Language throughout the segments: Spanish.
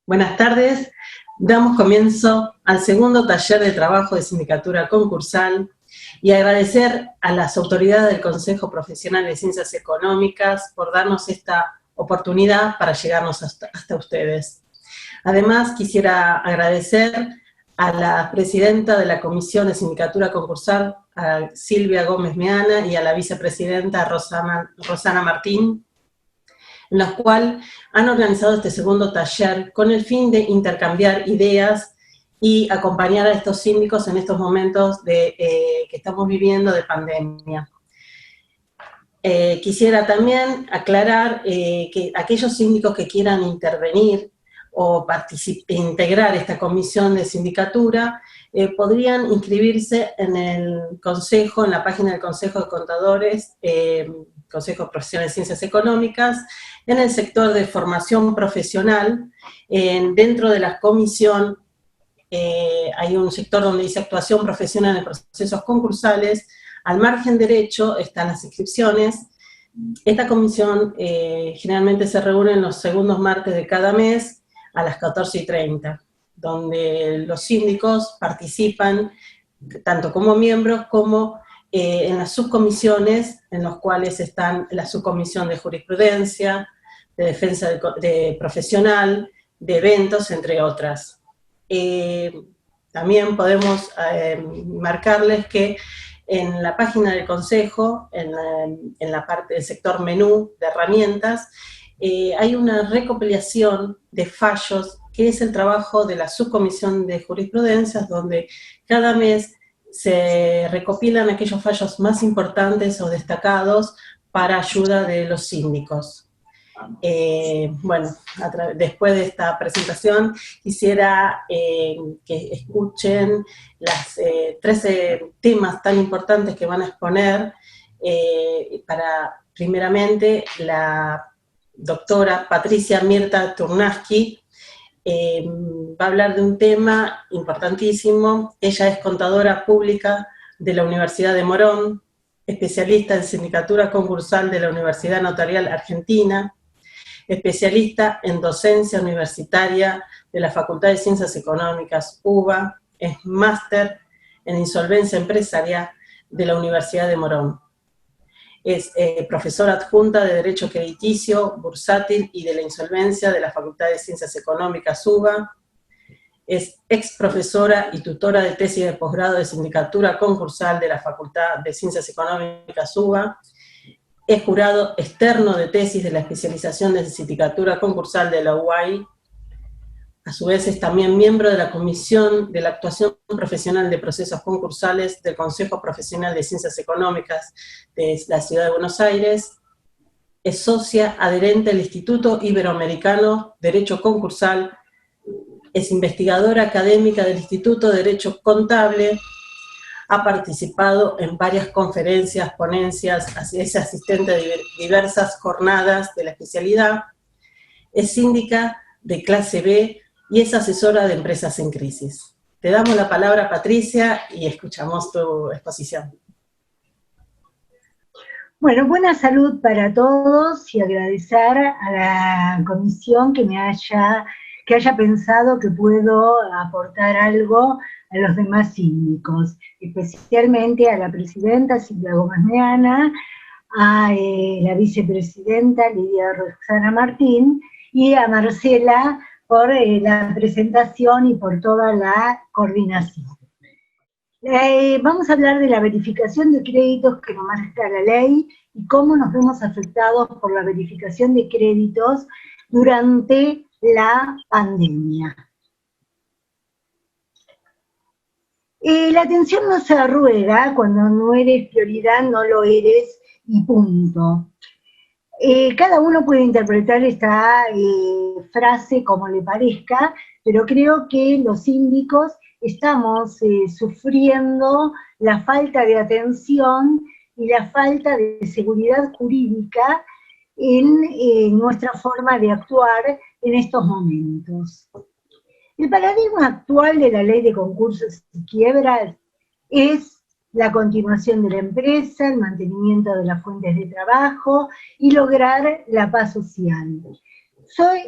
Buenas tardes. Damos comienzo al segundo taller de trabajo de sindicatura concursal y agradecer a las autoridades del Consejo Profesional de Ciencias Económicas por darnos esta oportunidad para llegarnos hasta ustedes. Además, quisiera agradecer a la presidenta de la Comisión de Sindicatura Concursal, a Silvia Gómez Meana, y a la vicepresidenta Rosana Martín, en los cuales han organizado este segundo taller con el fin de intercambiar ideas y acompañar a estos síndicos en estos momentos que estamos viviendo de pandemia. Quisiera también aclarar que aquellos síndicos que quieran intervenir o integrar esta comisión de sindicatura podrían inscribirse en el Consejo, en la página del Consejo de Contadores, Consejo Profesional de Ciencias Económicas, en el sector de formación profesional. Dentro de la comisión hay un sector donde dice actuación profesional en procesos concursales. Al margen derecho están las inscripciones. Esta comisión generalmente se reúne en los segundos martes de cada mes a las 14:30, donde los síndicos participan tanto como miembros como en las subcomisiones, en los cuales están la subcomisión de jurisprudencia, de defensa profesional, de eventos, entre otras. También podemos marcarles que en la página del Consejo, en la parte del sector menú de herramientas, hay una recopilación de fallos, que es el trabajo de la subcomisión de jurisprudencia, donde cada mes se recopilan aquellos fallos más importantes o destacados para ayuda de los síndicos. Bueno, después de esta presentación quisiera que escuchen los 13 temas tan importantes que van a exponer primeramente, la doctora Patricia Mirta Turnaski va a hablar de un tema importantísimo. Ella es contadora pública de la Universidad de Morón, especialista en sindicatura concursal de la Universidad Notarial Argentina, especialista en docencia universitaria de la Facultad de Ciencias Económicas, UBA, es máster en insolvencia empresarial de la Universidad de Morón. Es profesora adjunta de Derecho Crediticio, Bursátil y de la Insolvencia de la Facultad de Ciencias Económicas, UBA. Es ex profesora y tutora de tesis de posgrado de sindicatura concursal de la Facultad de Ciencias Económicas, UBA. Es jurado externo de tesis de la especialización de sindicatura concursal de la UAI. A su vez es también miembro de la Comisión de la Actuación Profesional de Procesos Concursales del Consejo Profesional de Ciencias Económicas de la Ciudad de Buenos Aires. Es socia adherente al Instituto Iberoamericano Derecho Concursal. Es investigadora académica del Instituto de Derecho Contable. Ha participado en varias conferencias, ponencias, es asistente de diversas jornadas de la especialidad. Es síndica de clase B y es asesora de empresas en crisis. Te damos la palabra, Patricia, y escuchamos tu exposición. Bueno, buena salud para todos y agradecer a la comisión que haya pensado que puedo aportar algo a los demás síndicos, especialmente a la presidenta Silvia Gómez Meana, a la vicepresidenta Lidia Rosana Martín y a Marcela por la presentación y por toda la coordinación. Vamos a hablar de la verificación de créditos que nos marca la ley y cómo nos vemos afectados por la verificación de créditos durante la pandemia. La atención no se ruega, cuando no eres prioridad no lo eres y punto. Cada uno puede interpretar esta frase como le parezca, pero creo que los síndicos estamos sufriendo la falta de atención y la falta de seguridad jurídica en nuestra forma de actuar en estos momentos. El paradigma actual de la ley de concursos y quiebras es la continuación de la empresa, el mantenimiento de las fuentes de trabajo y lograr la paz social.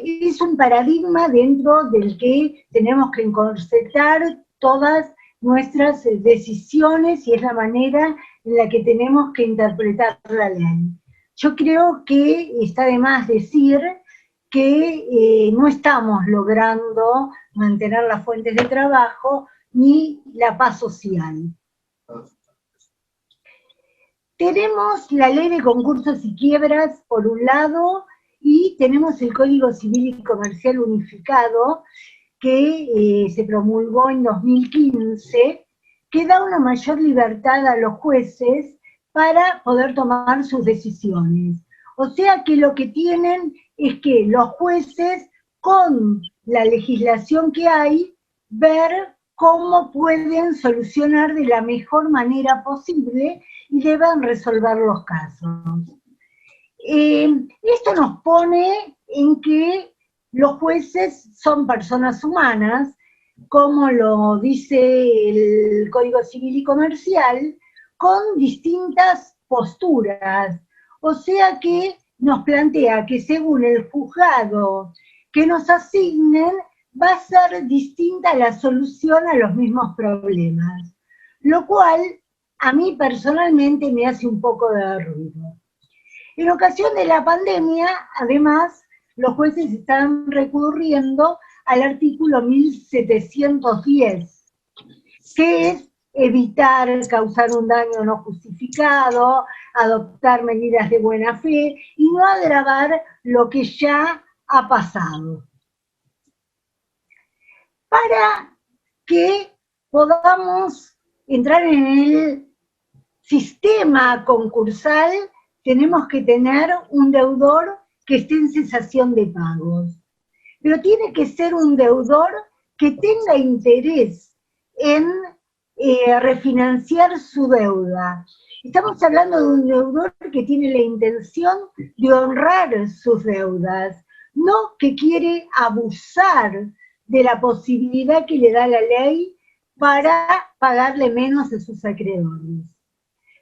es un paradigma dentro del que tenemos que encorsetar todas nuestras decisiones y es la manera en la que tenemos que interpretar la ley. Yo creo que está de más decir que no estamos logrando mantener las fuentes de trabajo ni la paz social. Tenemos la ley de concursos y quiebras, por un lado, y tenemos el Código Civil y Comercial Unificado, que se promulgó en 2015, que da una mayor libertad a los jueces para poder tomar sus decisiones. O sea que lo que tienen es que los jueces, con la legislación que hay, ver cómo pueden solucionar de la mejor manera posible y deben resolver los casos. Esto nos pone en que los jueces son personas humanas, como lo dice el Código Civil y Comercial, con distintas posturas. O sea que nos plantea que según el juzgado que nos asignen, va a ser distinta la solución a los mismos problemas, lo cual a mí personalmente me hace un poco de ruido. En ocasión de la pandemia, además, los jueces están recurriendo al artículo 1710, que es evitar causar un daño no justificado, adoptar medidas de buena fe y no agravar lo que ya ha pasado. Para que podamos entrar en el sistema concursal, tenemos que tener un deudor que esté en cesación de pagos. Pero tiene que ser un deudor que tenga interés en refinanciar su deuda. Estamos hablando de un deudor que tiene la intención de honrar sus deudas, no que quiere abusar de la posibilidad que le da la ley para pagarle menos a sus acreedores.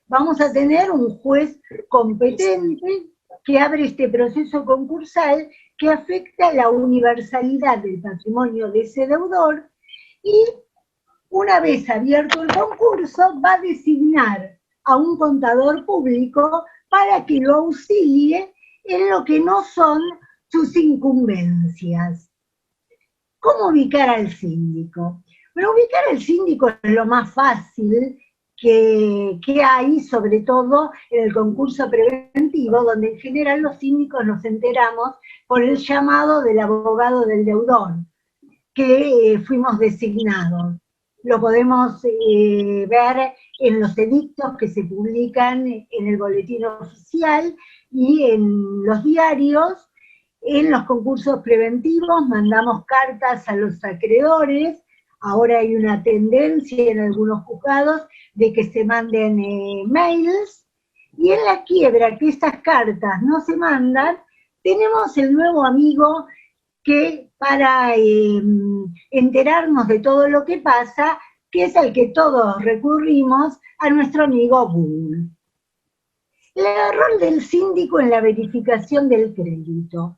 Vamos a tener un juez competente que abre este proceso concursal que afecta la universalidad del patrimonio de ese deudor y una vez abierto el concurso va a designar a un contador público para que lo auxilie en lo que no son sus incumbencias. ¿Cómo ubicar al síndico? Bueno, ubicar al síndico es lo más fácil que hay, sobre todo en el concurso preventivo, donde en general los síndicos nos enteramos por el llamado del abogado del deudor, que fuimos designados. Lo podemos ver en los edictos que se publican en el boletín oficial y en los diarios. En los concursos preventivos mandamos cartas a los acreedores. Ahora hay una tendencia en algunos juzgados de que se manden mails, y en la quiebra que estas cartas no se mandan, tenemos el nuevo amigo que para enterarnos de todo lo que pasa, que es al que todos recurrimos, a nuestro amigo Google. El rol del síndico en la verificación del crédito.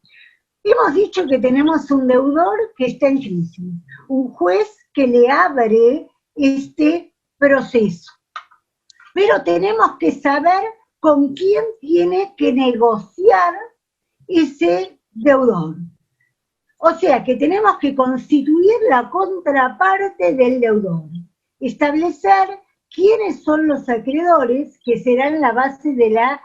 Hemos dicho que tenemos un deudor que está en crisis, un juez que le abre este proceso. Pero tenemos que saber con quién tiene que negociar ese deudor. O sea que tenemos que constituir la contraparte del deudor, establecer quiénes son los acreedores que serán la base de la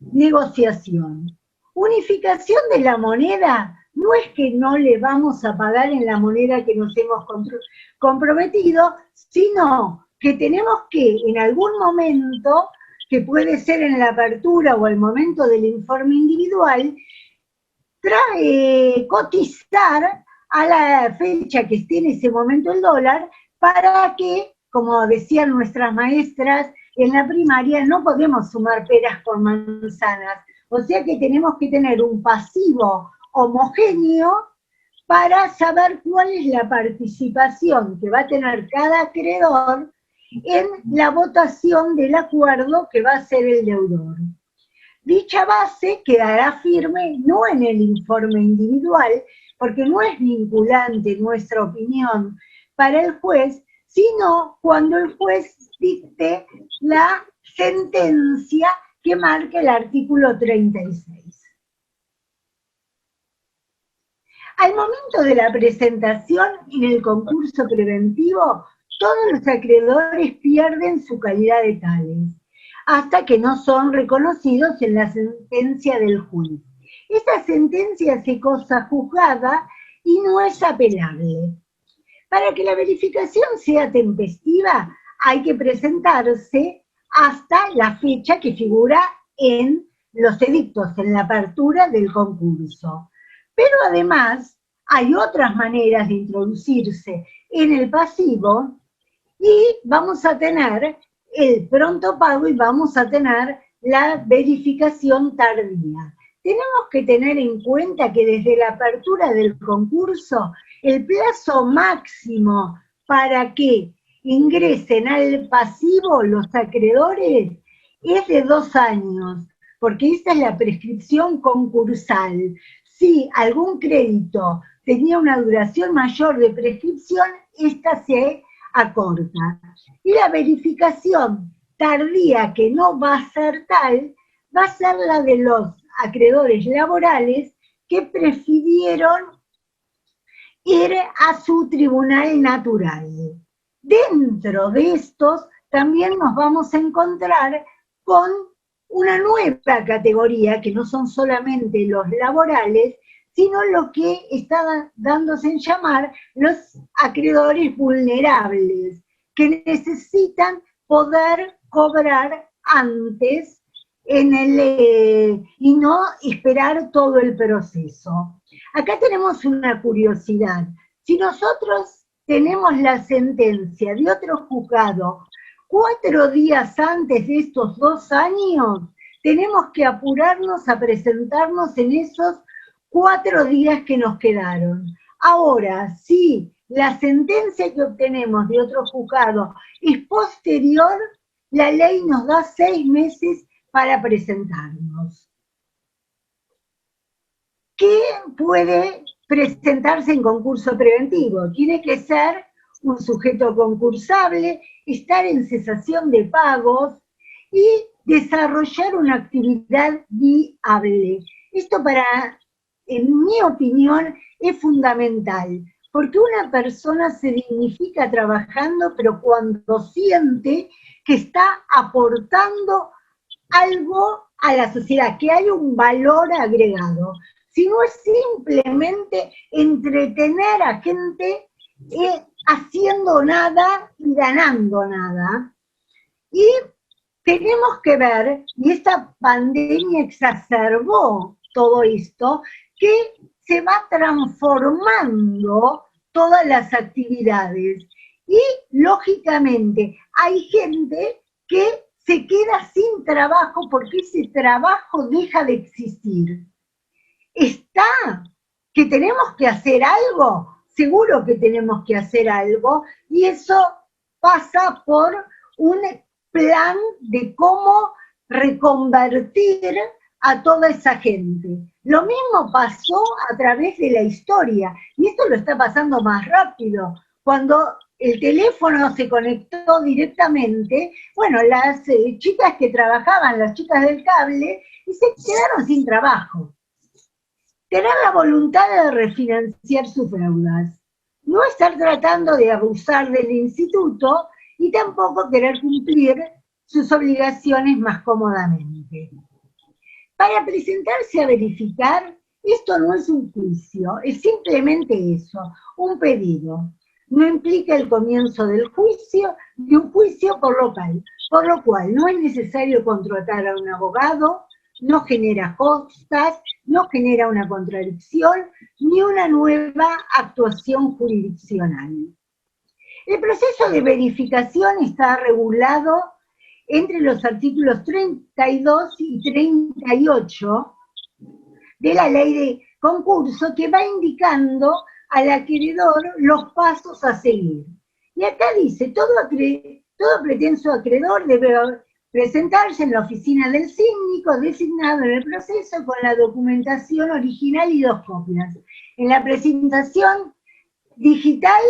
negociación. Unificación de la moneda no es que no le vamos a pagar en la moneda que nos hemos comprometido, sino que tenemos que en algún momento, que puede ser en la apertura o el momento del informe individual, cotizar a la fecha que esté en ese momento el dólar, para que, como decían nuestras maestras en la primaria, no podemos sumar peras con manzanas. O sea que tenemos que tener un pasivo homogéneo para saber cuál es la participación que va a tener cada acreedor en la votación del acuerdo que va a ser el deudor. Dicha base quedará firme no en el informe individual, porque no es vinculante nuestra opinión para el juez, sino cuando el juez dicte la sentencia que marca el artículo 36. Al momento de la presentación en el concurso preventivo, todos los acreedores pierden su calidad de tales, hasta que no son reconocidos en la sentencia del juez. Esta sentencia se cosa juzgada y no es apelable. Para que la verificación sea tempestiva, hay que presentarse hasta la fecha que figura en los edictos, en la apertura del concurso. Pero además hay otras maneras de introducirse en el pasivo y vamos a tener el pronto pago y vamos a tener la verificación tardía. Tenemos que tener en cuenta que desde la apertura del concurso, el plazo máximo para que ingresen al pasivo los acreedores es de 2 años, porque esta es la prescripción concursal. Si algún crédito tenía una duración mayor de prescripción, esta se acorta. Y la verificación tardía, que no va a ser tal, va a ser la de los acreedores laborales que prefirieron ir a su tribunal natural. Dentro de estos también nos vamos a encontrar con una nueva categoría, que no son solamente los laborales, sino lo que está dándose en llamar los acreedores vulnerables, que necesitan poder cobrar antes y no esperar todo el proceso. Acá tenemos una curiosidad. Si nosotros tenemos la sentencia de otro juzgado 4 días antes de estos 2 años, tenemos que apurarnos a presentarnos en esos 4 días que nos quedaron. Ahora, si la sentencia que obtenemos de otro juzgado es posterior, la ley nos da 6 meses para presentarnos. ¿Qué puede presentarse en concurso preventivo? Tiene que ser un sujeto concursable, estar en cesación de pagos y desarrollar una actividad viable. Esto en mi opinión, es fundamental, porque una persona se dignifica trabajando, pero cuando siente que está aportando algo a la sociedad, que hay un valor agregado. Si no es simplemente entretener a gente haciendo nada y ganando nada. Y tenemos que ver, y esta pandemia exacerbó todo esto, que se va transformando todas las actividades. Y, lógicamente, hay gente que se queda sin trabajo porque ese trabajo deja de existir. ¿Está que tenemos que hacer algo? Seguro que tenemos que hacer algo, y eso pasa por un plan de cómo reconvertir a toda esa gente. Lo mismo pasó a través de la historia, y esto lo está pasando más rápido. Cuando el teléfono se conectó directamente, bueno, las chicas que trabajaban, las chicas del cable, y se quedaron sin trabajo. Tener la voluntad de refinanciar sus deudas, no estar tratando de abusar del instituto y tampoco querer cumplir sus obligaciones más cómodamente. Para presentarse a verificar, esto no es un juicio, es simplemente eso, un pedido. No implica el comienzo del juicio, de un juicio por lo cual no es necesario contratar a un abogado, no genera costas, no genera una contradicción, ni una nueva actuación jurisdiccional. El proceso de verificación está regulado entre los artículos 32 y 38 de la ley de concurso, que va indicando al acreedor los pasos a seguir. Y acá dice, todo pretenso acreedor debe presentarse en la oficina del síndico designado en el proceso con la documentación original y 2 copias. En la presentación digital,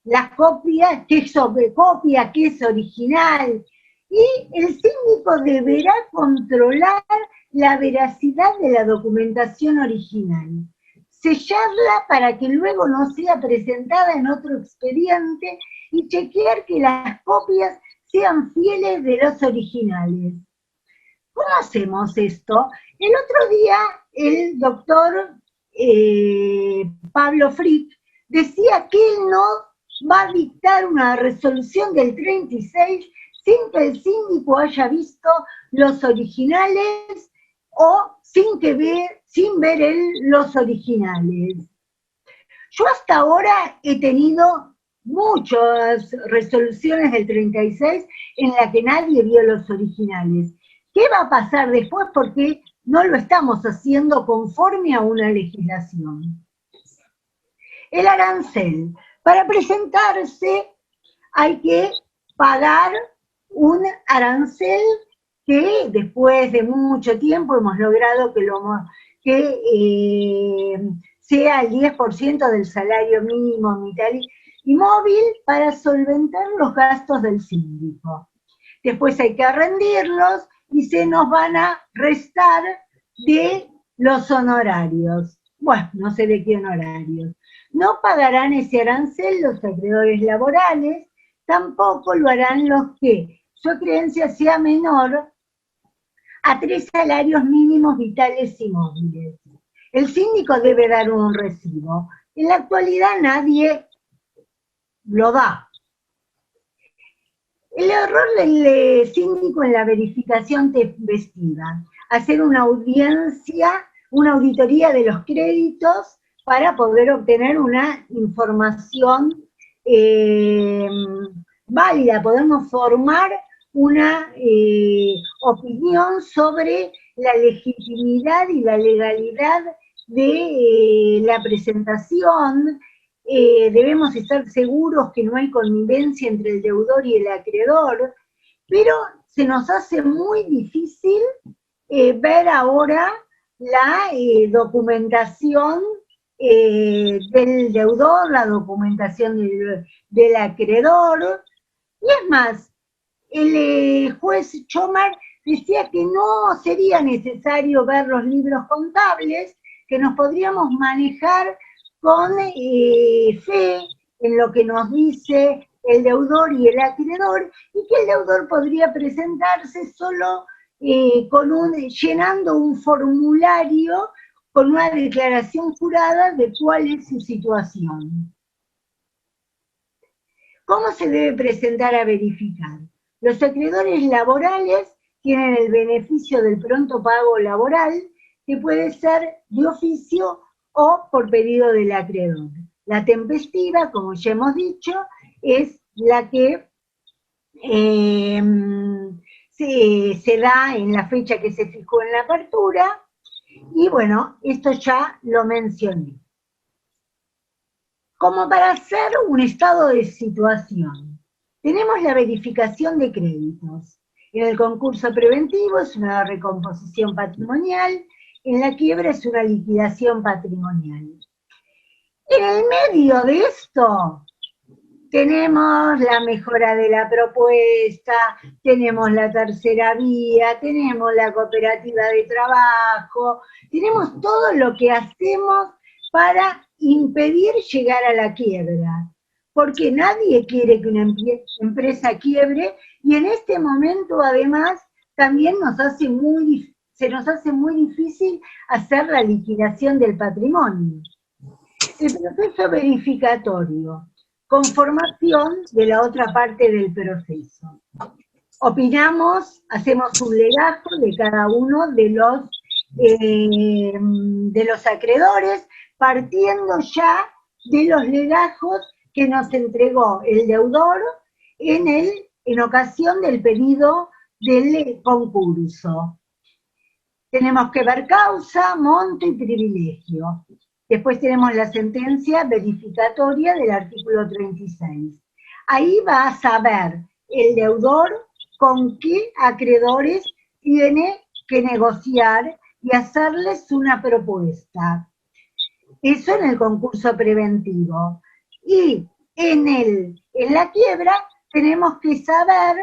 las copias, qué es copia, qué es original, y el síndico deberá controlar la veracidad de la documentación original, sellarla para que luego no sea presentada en otro expediente y chequear que las copias sean fieles de los originales. ¿Cómo hacemos esto? El otro día el doctor Pablo Frick decía que él no va a dictar una resolución del 36 sin que el síndico haya visto los originales o sin ver él los originales. Yo hasta ahora he tenido muchas resoluciones del 36 en las que nadie vio los originales. ¿Qué va a pasar después? Porque no lo estamos haciendo conforme a una legislación. El arancel. Para presentarse hay que pagar un arancel que después de mucho tiempo hemos logrado que sea el 10% del salario mínimo vital y móvil para solventar los gastos del síndico. Después hay que rendirlos y se nos van a restar de los honorarios. Bueno, no sé de qué honorarios. No pagarán ese arancel los acreedores laborales, tampoco lo harán los que su acreencia sea menor a 3 salarios mínimos vitales y móviles. El síndico debe dar un recibo. En la actualidad nadie lo da. El error del síndico en la verificación tempestiva, hacer una auditoría de los créditos para poder obtener una información válida, podemos formar una opinión sobre la legitimidad y la legalidad de la presentación. Debemos estar seguros que no hay connivencia entre el deudor y el acreedor, pero se nos hace muy difícil ver ahora la documentación del deudor, la documentación del acreedor, y es más, el juez Chomar decía que no sería necesario ver los libros contables, que nos podríamos manejar con fe en lo que nos dice el deudor y el acreedor, y que el deudor podría presentarse solo llenando un formulario con una declaración jurada de cuál es su situación. ¿Cómo se debe presentar a verificar? Los acreedores laborales tienen el beneficio del pronto pago laboral, que puede ser de oficio o por pedido del acreedor. La tempestiva, como ya hemos dicho, es la que se da en la fecha que se fijó en la apertura, y bueno, esto ya lo mencioné. Como para hacer un estado de situación, tenemos la verificación de créditos. En el concurso preventivo es una recomposición patrimonial, en la quiebra es una liquidación patrimonial. En el medio de esto tenemos la mejora de la propuesta, tenemos la tercera vía, tenemos la cooperativa de trabajo, tenemos todo lo que hacemos para impedir llegar a la quiebra, porque nadie quiere que una empresa quiebre, y en este momento además también se nos hace muy difícil hacer la liquidación del patrimonio. El proceso verificatorio, conformación de la otra parte del proceso. Opinamos, hacemos un legajo de cada uno de los acreedores, partiendo ya de los legajos que nos entregó el deudor en ocasión del pedido del concurso. Tenemos que ver causa, monto y privilegio. Después tenemos la sentencia verificatoria del artículo 36. Ahí va a saber el deudor con qué acreedores tiene que negociar y hacerles una propuesta. Eso en el concurso preventivo. Y en la quiebra tenemos que saber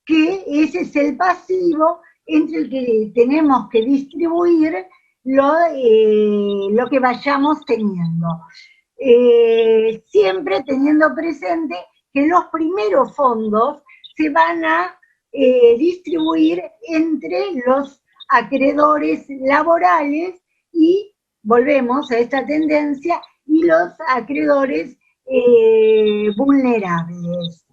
que ese es el pasivo entre el que tenemos que distribuir lo que vayamos teniendo. Siempre teniendo presente que los primeros fondos se van a distribuir entre los acreedores laborales y volvemos a esta tendencia y los acreedores vulnerables.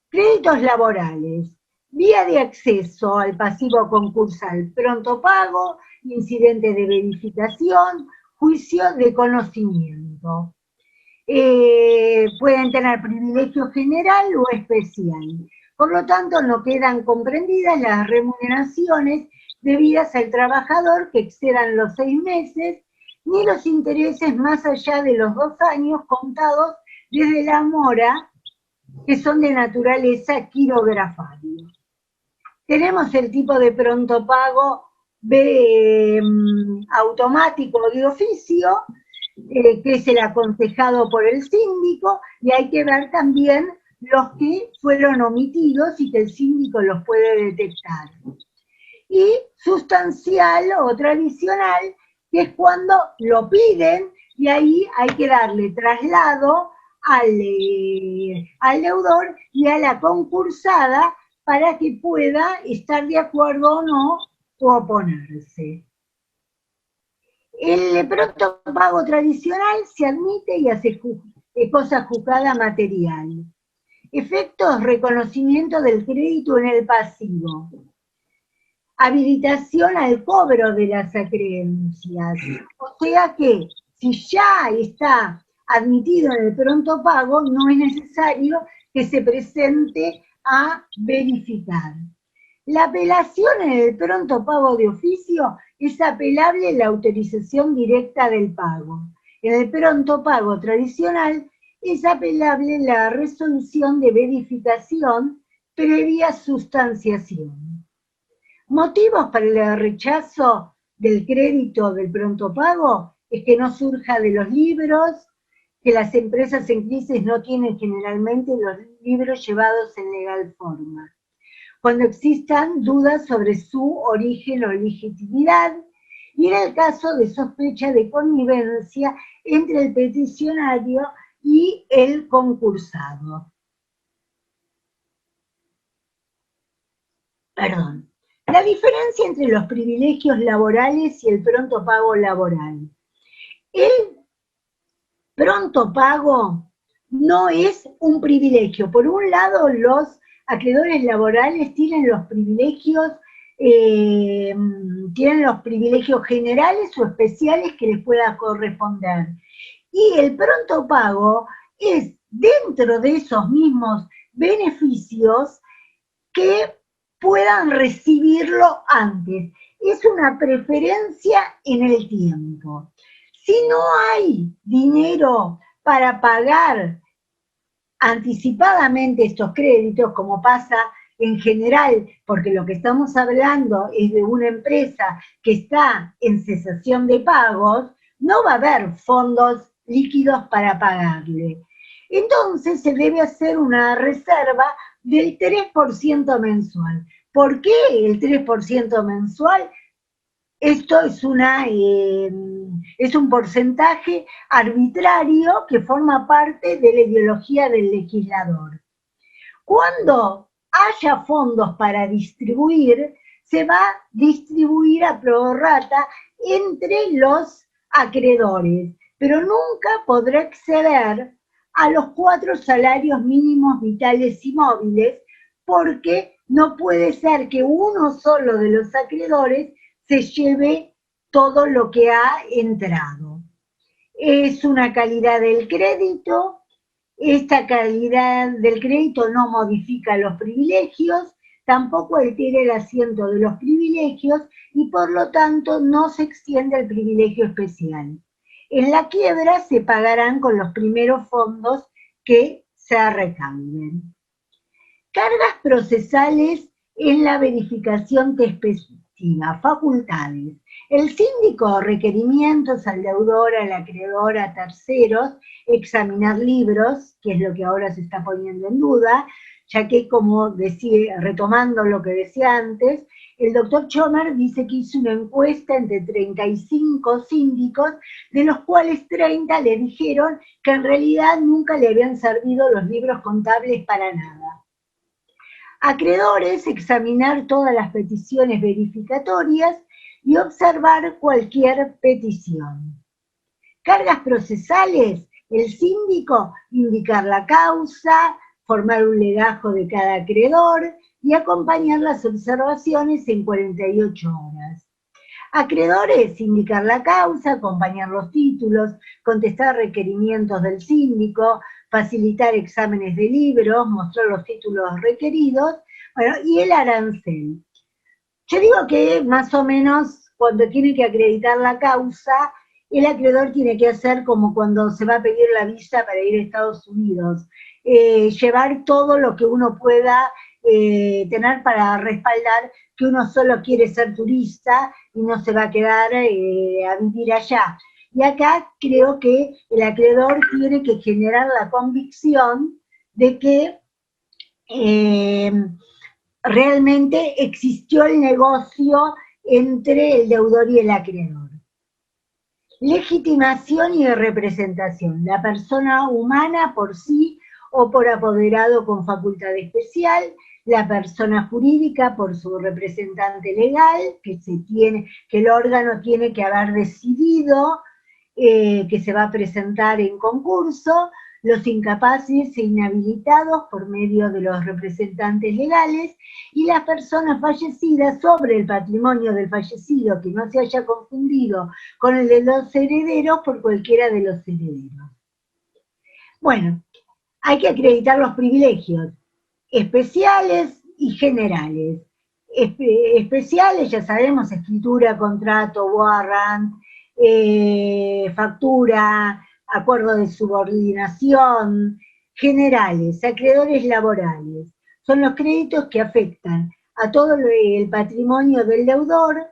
Créditos laborales. Vía de acceso al pasivo concursal, pronto pago, incidente de verificación, juicio de conocimiento. Pueden tener privilegio general o especial. Por lo tanto, no quedan comprendidas las remuneraciones debidas al trabajador que excedan los 6 meses, ni los intereses más allá de los 2 años contados desde la mora, que son de naturaleza quirografaria. Tenemos el tipo de pronto pago automático de oficio, que es el aconsejado por el síndico, y hay que ver también los que fueron omitidos y que el síndico los puede detectar. Y sustancial o tradicional, que es cuando lo piden y ahí hay que darle traslado al deudor y a la concursada para que pueda estar de acuerdo o no o oponerse. El pronto pago tradicional se admite y hace cosa juzgada material. Efectos, reconocimiento del crédito en el pasivo. Habilitación al cobro de las acreencias. O sea que si ya está admitido en el pronto pago, no es necesario que se presente a verificar. La apelación en el pronto pago de oficio es apelable la autorización directa del pago. En el pronto pago tradicional es apelable la resolución de verificación previa sustanciación. Motivos para el rechazo del crédito del pronto pago es que no surja de los libros, que las empresas en crisis no tienen generalmente los libros llevados en legal forma. Cuando existan dudas sobre su origen o legitimidad, y en el caso de sospecha de connivencia entre el peticionario y el concursado. Perdón. La diferencia entre los privilegios laborales y el pronto pago laboral. El pronto pago no es un privilegio. Por un lado, los acreedores laborales tienen los privilegios generales o especiales que les pueda corresponder. Y el pronto pago es dentro de esos mismos beneficios que puedan recibirlo antes. Es una preferencia en el tiempo. Si no hay dinero para pagar anticipadamente estos créditos, como pasa en general, porque lo que estamos hablando es de una empresa que está en cesación de pagos, no va a haber fondos líquidos para pagarle. Entonces se debe hacer una reserva del 3% mensual. ¿Por qué el 3% mensual? Esto es un porcentaje arbitrario que forma parte de la ideología del legislador. Cuando haya fondos para distribuir, se va a distribuir a prorrata entre los acreedores, pero nunca podrá exceder a los 4 salarios mínimos vitales y móviles, porque no puede ser que uno solo de los acreedores se lleve todo lo que ha entrado. Es una calidad del crédito. Esta calidad del crédito no modifica los privilegios, tampoco altera el asiento de los privilegios y por lo tanto no se extiende el privilegio especial. En la quiebra se pagarán con los primeros fondos que se recauden. Cargas procesales en la verificación tempestiva, facultades. El síndico, requerimientos al deudor, al acreedor, a terceros, examinar libros, que es lo que ahora se está poniendo en duda, ya que, como decía, retomando lo que decía antes, el doctor Chomer dice que hizo una encuesta entre 35 síndicos, de los cuales 30 le dijeron que en realidad nunca le habían servido los libros contables para nada. Acreedores, examinar todas las peticiones verificatorias y observar cualquier petición. Cargas procesales, el síndico, indicar la causa, formar un legajo de cada acreedor y acompañar las observaciones en 48 horas. Acreedores, indicar la causa, acompañar los títulos, contestar requerimientos del síndico, facilitar exámenes de libros, mostrar los títulos requeridos, bueno, y el arancel. Yo digo que más o menos cuando tiene que acreditar la causa, el acreedor tiene que hacer como cuando se va a pedir la visa para ir a Estados Unidos, llevar todo lo que uno pueda tener para respaldar que uno solo quiere ser turista y no se va a quedar a vivir allá. Y acá creo que el acreedor tiene que generar la convicción de que realmente existió el negocio entre el deudor y el acreedor. Legitimación y representación. La persona humana por sí o por apoderado con facultad especial, la persona jurídica por su representante legal, que el órgano tiene que haber decidido que se va a presentar en concurso, los incapaces e inhabilitados por medio de los representantes legales, y las personas fallecidas sobre el patrimonio del fallecido que no se haya confundido con el de los herederos por cualquiera de los herederos. Bueno, hay que acreditar los privilegios especiales y generales. Especiales, ya sabemos, escritura, contrato, warrant, factura, acuerdo de subordinación. Generales, acreedores laborales, son los créditos que afectan a todo el patrimonio del deudor,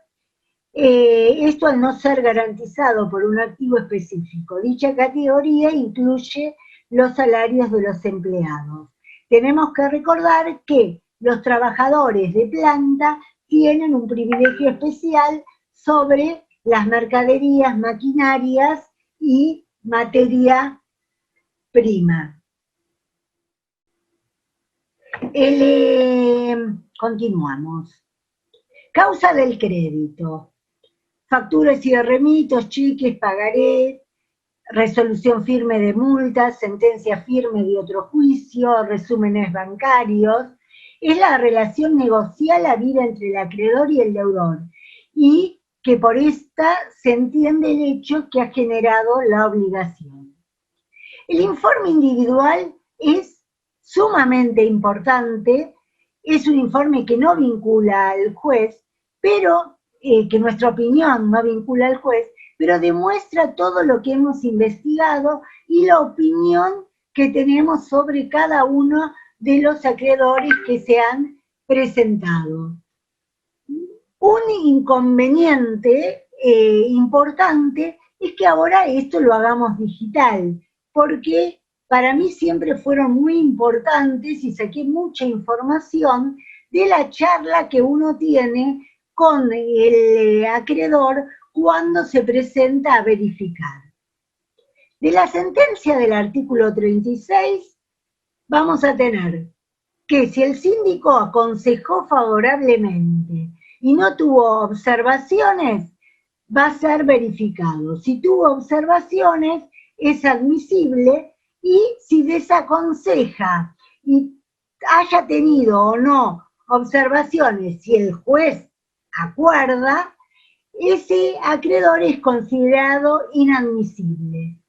esto al no ser garantizado por un activo específico. Dicha categoría incluye los salarios de los empleados. Tenemos que recordar que los trabajadores de planta tienen un privilegio especial sobre las mercaderías, maquinarias y materia prima. Continuamos. Causa del crédito. Facturas y remitos, cheques, pagarés, resolución firme de multas, sentencia firme de otro juicio, resúmenes bancarios. Es la relación negocial habida entre el acreedor y el deudor, y que por esta se entiende el hecho que ha generado la obligación. El informe individual es sumamente importante, es un informe que no vincula al juez, pero que nuestra opinión no vincula al juez, pero demuestra todo lo que hemos investigado y la opinión que tenemos sobre cada uno de los acreedores que se han presentado. Un inconveniente importante es que ahora esto lo hagamos digital, porque para mí siempre fueron muy importantes y saqué mucha información de la charla que uno tiene con el acreedor cuando se presenta a verificar. De la sentencia del artículo 36 vamos a tener que si el síndico aconsejó favorablemente y no tuvo observaciones, va a ser verificado. Si tuvo observaciones, es admisible, y si desaconseja y haya tenido o no observaciones, si el juez acuerda, ese acreedor es considerado inadmisible.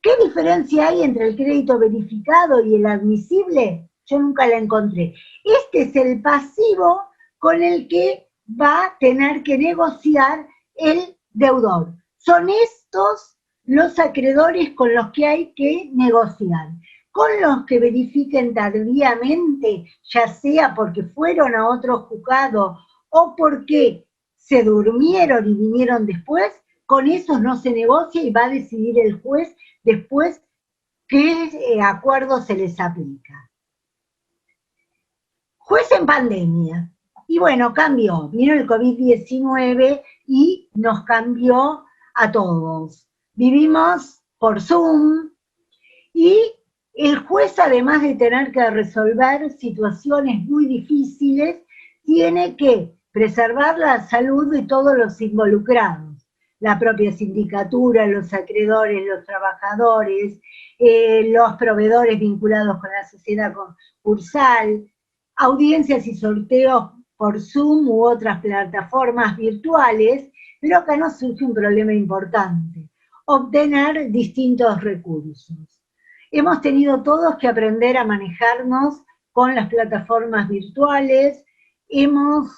¿Qué diferencia hay entre el crédito verificado y el admisible? Yo nunca la encontré. Este es el pasivo con el que va a tener que negociar el deudor. Son estos los acreedores con los que hay que negociar. con los que verifiquen tardíamente, ya sea porque fueron a otro juzgado o porque se durmieron y vinieron después, con esos no se negocia y va a decidir el juez después qué acuerdo se les aplica. Juez en pandemia. Y bueno, cambió. Vino el COVID-19 y nos cambió a todos. Vivimos por Zoom y el juez, además de tener que resolver situaciones muy difíciles, tiene que preservar la salud de todos los involucrados. La propia sindicatura, los acreedores, los trabajadores, los proveedores vinculados con la sociedad concursal, audiencias y sorteos por Zoom u otras plataformas virtuales, pero acá nos surge un problema importante: obtener distintos recursos. Hemos tenido todos que aprender a manejarnos con las plataformas virtuales, hemos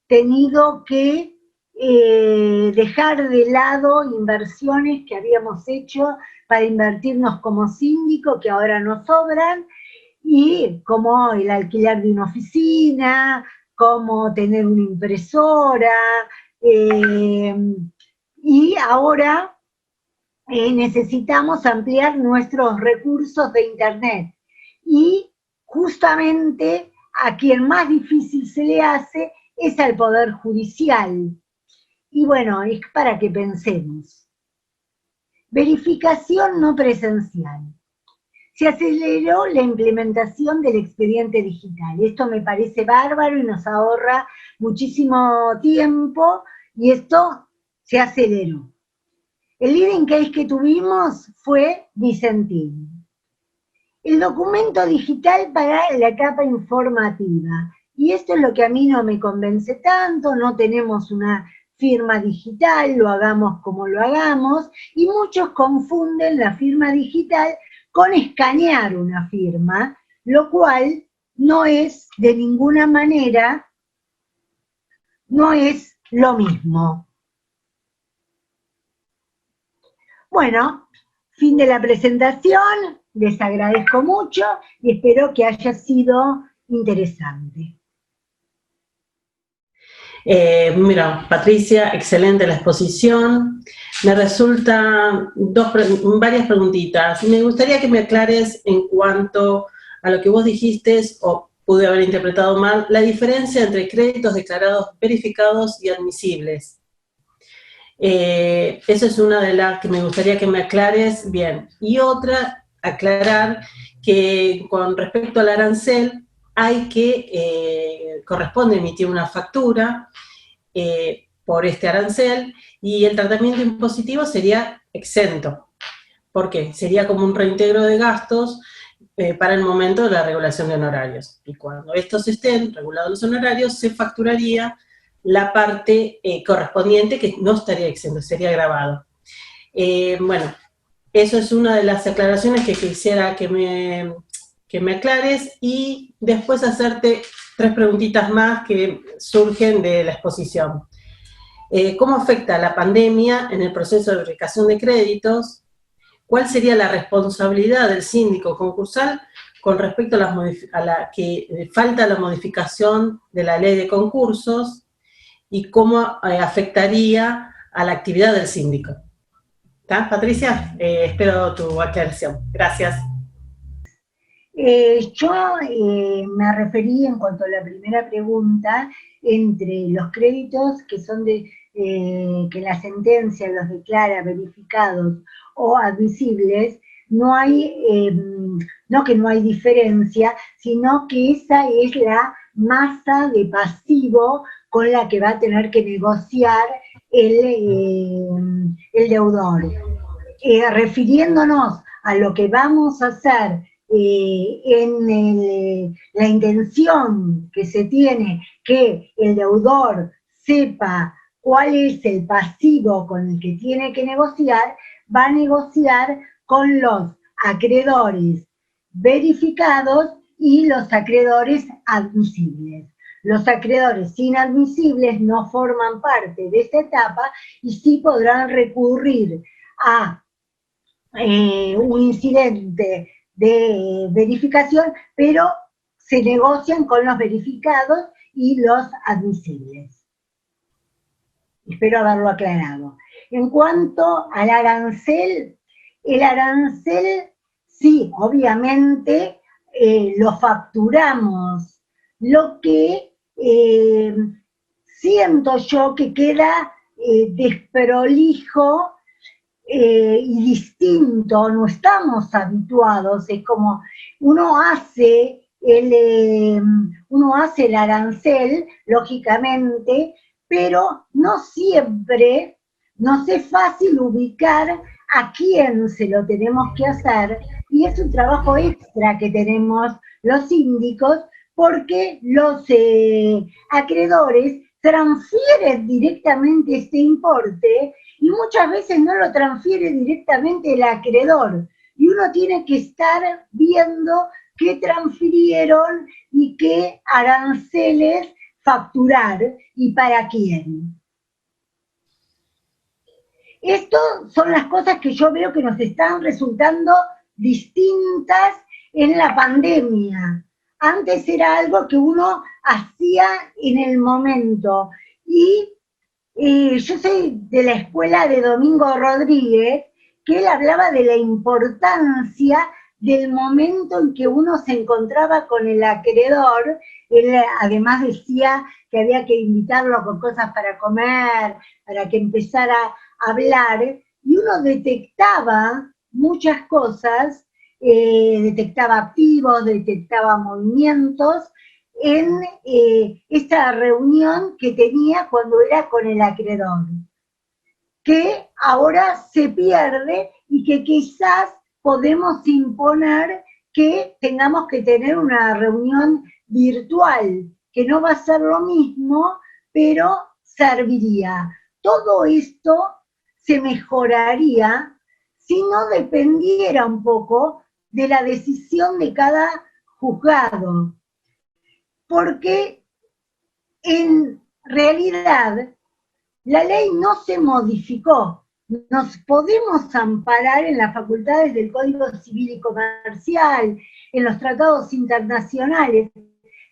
tenido que dejar de lado inversiones que habíamos hecho para invertirnos como síndico, que ahora nos sobran, y como el alquiler de una oficina, como tener una impresora, y ahora necesitamos ampliar nuestros recursos de Internet. Y justamente a quien más difícil se le hace es al Poder Judicial. Y bueno, es para que pensemos. Verificación no presencial. Se aceleró la implementación del expediente digital. Esto me parece bárbaro y nos ahorra muchísimo tiempo, y esto se aceleró. El leading case que tuvimos fue Vicentín. El documento digital para la etapa informativa. Y esto es lo que a mí no me convence tanto. No tenemos una firma digital, lo hagamos como lo hagamos, y muchos confunden la firma digital con escanear una firma, lo cual no es de ninguna manera, no es lo mismo. Bueno, fin de la presentación, les agradezco mucho y espero que haya sido interesante. Mira, Patricia, excelente la exposición. Me resultan varias preguntitas. Me gustaría que me aclares en cuanto a lo que vos dijiste, o pude haber interpretado mal, la diferencia entre créditos declarados verificados y admisibles. Esa es una de las que me gustaría que me aclares bien. Y otra, aclarar que con respecto al arancel, hay que, corresponde emitir una factura por este arancel, y el tratamiento impositivo sería exento. ¿Por qué? Sería como un reintegro de gastos para el momento de la regulación de honorarios. Y cuando estos estén regulados los honorarios, se facturaría la parte correspondiente, que no estaría exento, sería grabado. Bueno, eso es una de las aclaraciones que quisiera que me aclares, y después hacerte 3 preguntitas más que surgen de la exposición. ¿Cómo afecta la pandemia en el proceso de verificación de créditos? ¿Cuál sería la responsabilidad del síndico concursal con respecto a la que falta la modificación de la ley de concursos? ¿Y cómo afectaría a la actividad del síndico? ¿Está, Patricia? Espero tu aclaración. Gracias. Yo me referí, en cuanto a la primera pregunta, entre los créditos que son que la sentencia los declara verificados o admisibles, no hay, no que no hay diferencia, sino que esa es la masa de pasivo con la que va a tener que negociar el deudor. Refiriéndonos a lo que vamos a hacer la intención que se tiene, que el deudor sepa cuál es el pasivo con el que tiene que negociar, va a negociar con los acreedores verificados y los acreedores admisibles. Los acreedores inadmisibles no forman parte de esta etapa y sí podrán recurrir a un incidente de verificación, pero se negocian con los verificados y los admisibles. Espero haberlo aclarado. En cuanto al arancel, el arancel, sí, obviamente lo facturamos. Lo que siento yo que queda desprolijo y distinto, no estamos habituados, es como uno hace el arancel, lógicamente, pero no siempre nos es fácil ubicar a quién se lo tenemos que hacer, y es un trabajo extra que tenemos los síndicos, porque los acreedores transfieren directamente este importe, y muchas veces no lo transfiere directamente el acreedor, y uno tiene que estar viendo qué transfirieron y qué aranceles facturar y para quién. Estas son las cosas que yo veo que nos están resultando distintas en la pandemia. Antes era algo que uno hacía en el momento. Y yo soy de la escuela de Domingo Rodríguez, que él hablaba de la importancia del momento en que uno se encontraba con el acreedor. Él además decía que había que invitarlo con cosas para comer, para que empezara a hablar, y uno detectaba muchas cosas, detectaba activos, detectaba movimientos en esta reunión que tenía cuando era con el acreedor, que ahora se pierde y que quizás podemos imponer que tengamos que tener una reunión virtual, que no va a ser lo mismo, pero serviría. Todo esto se mejoraría si no dependiera un poco de la decisión de cada juzgado, porque en realidad la ley no se modificó. Nos podemos amparar en las facultades del Código Civil y Comercial, en los tratados internacionales,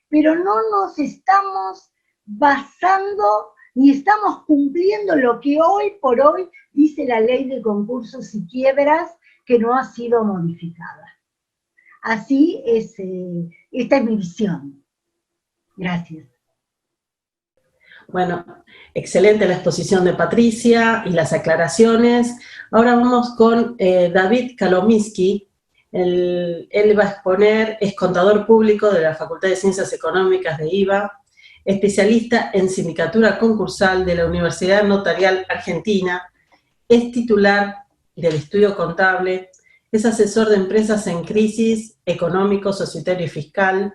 pero no nos estamos basando ni estamos cumpliendo lo que hoy por hoy dice la ley de concursos y quiebras, que no ha sido modificada. Así es, esta es mi visión. Gracias. Bueno, excelente la exposición de Patricia y las aclaraciones. Ahora vamos con David Kalominsky. Él va a exponer, es contador público de la Facultad de Ciencias Económicas de IVA, especialista en sindicatura concursal de la Universidad Notarial Argentina, es titular del estudio contable, es asesor de empresas en crisis, económico, societario y fiscal,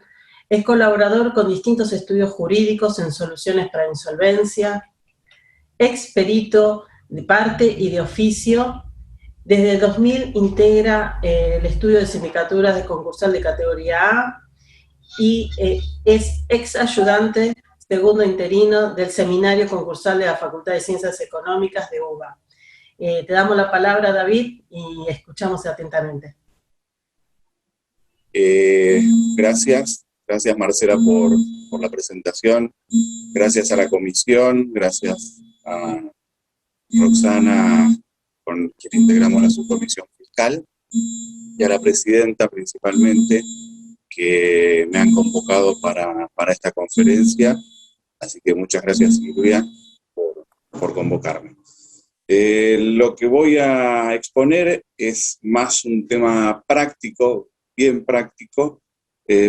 es colaborador con distintos estudios jurídicos en soluciones para insolvencia, ex perito de parte y de oficio. Desde 2000 integra el estudio de sindicaturas de concursal de categoría A y es ex ayudante segundo interino del seminario concursal de la Facultad de Ciencias Económicas de UBA. Te damos la palabra, David, y escuchamos atentamente. Gracias Marcela por la presentación, gracias a la comisión, gracias a Roxana, con quien integramos la subcomisión fiscal, y a la presidenta principalmente, que me han convocado para esta conferencia, así que muchas gracias Silvia por convocarme. Lo que voy a exponer es más un tema práctico, bien práctico,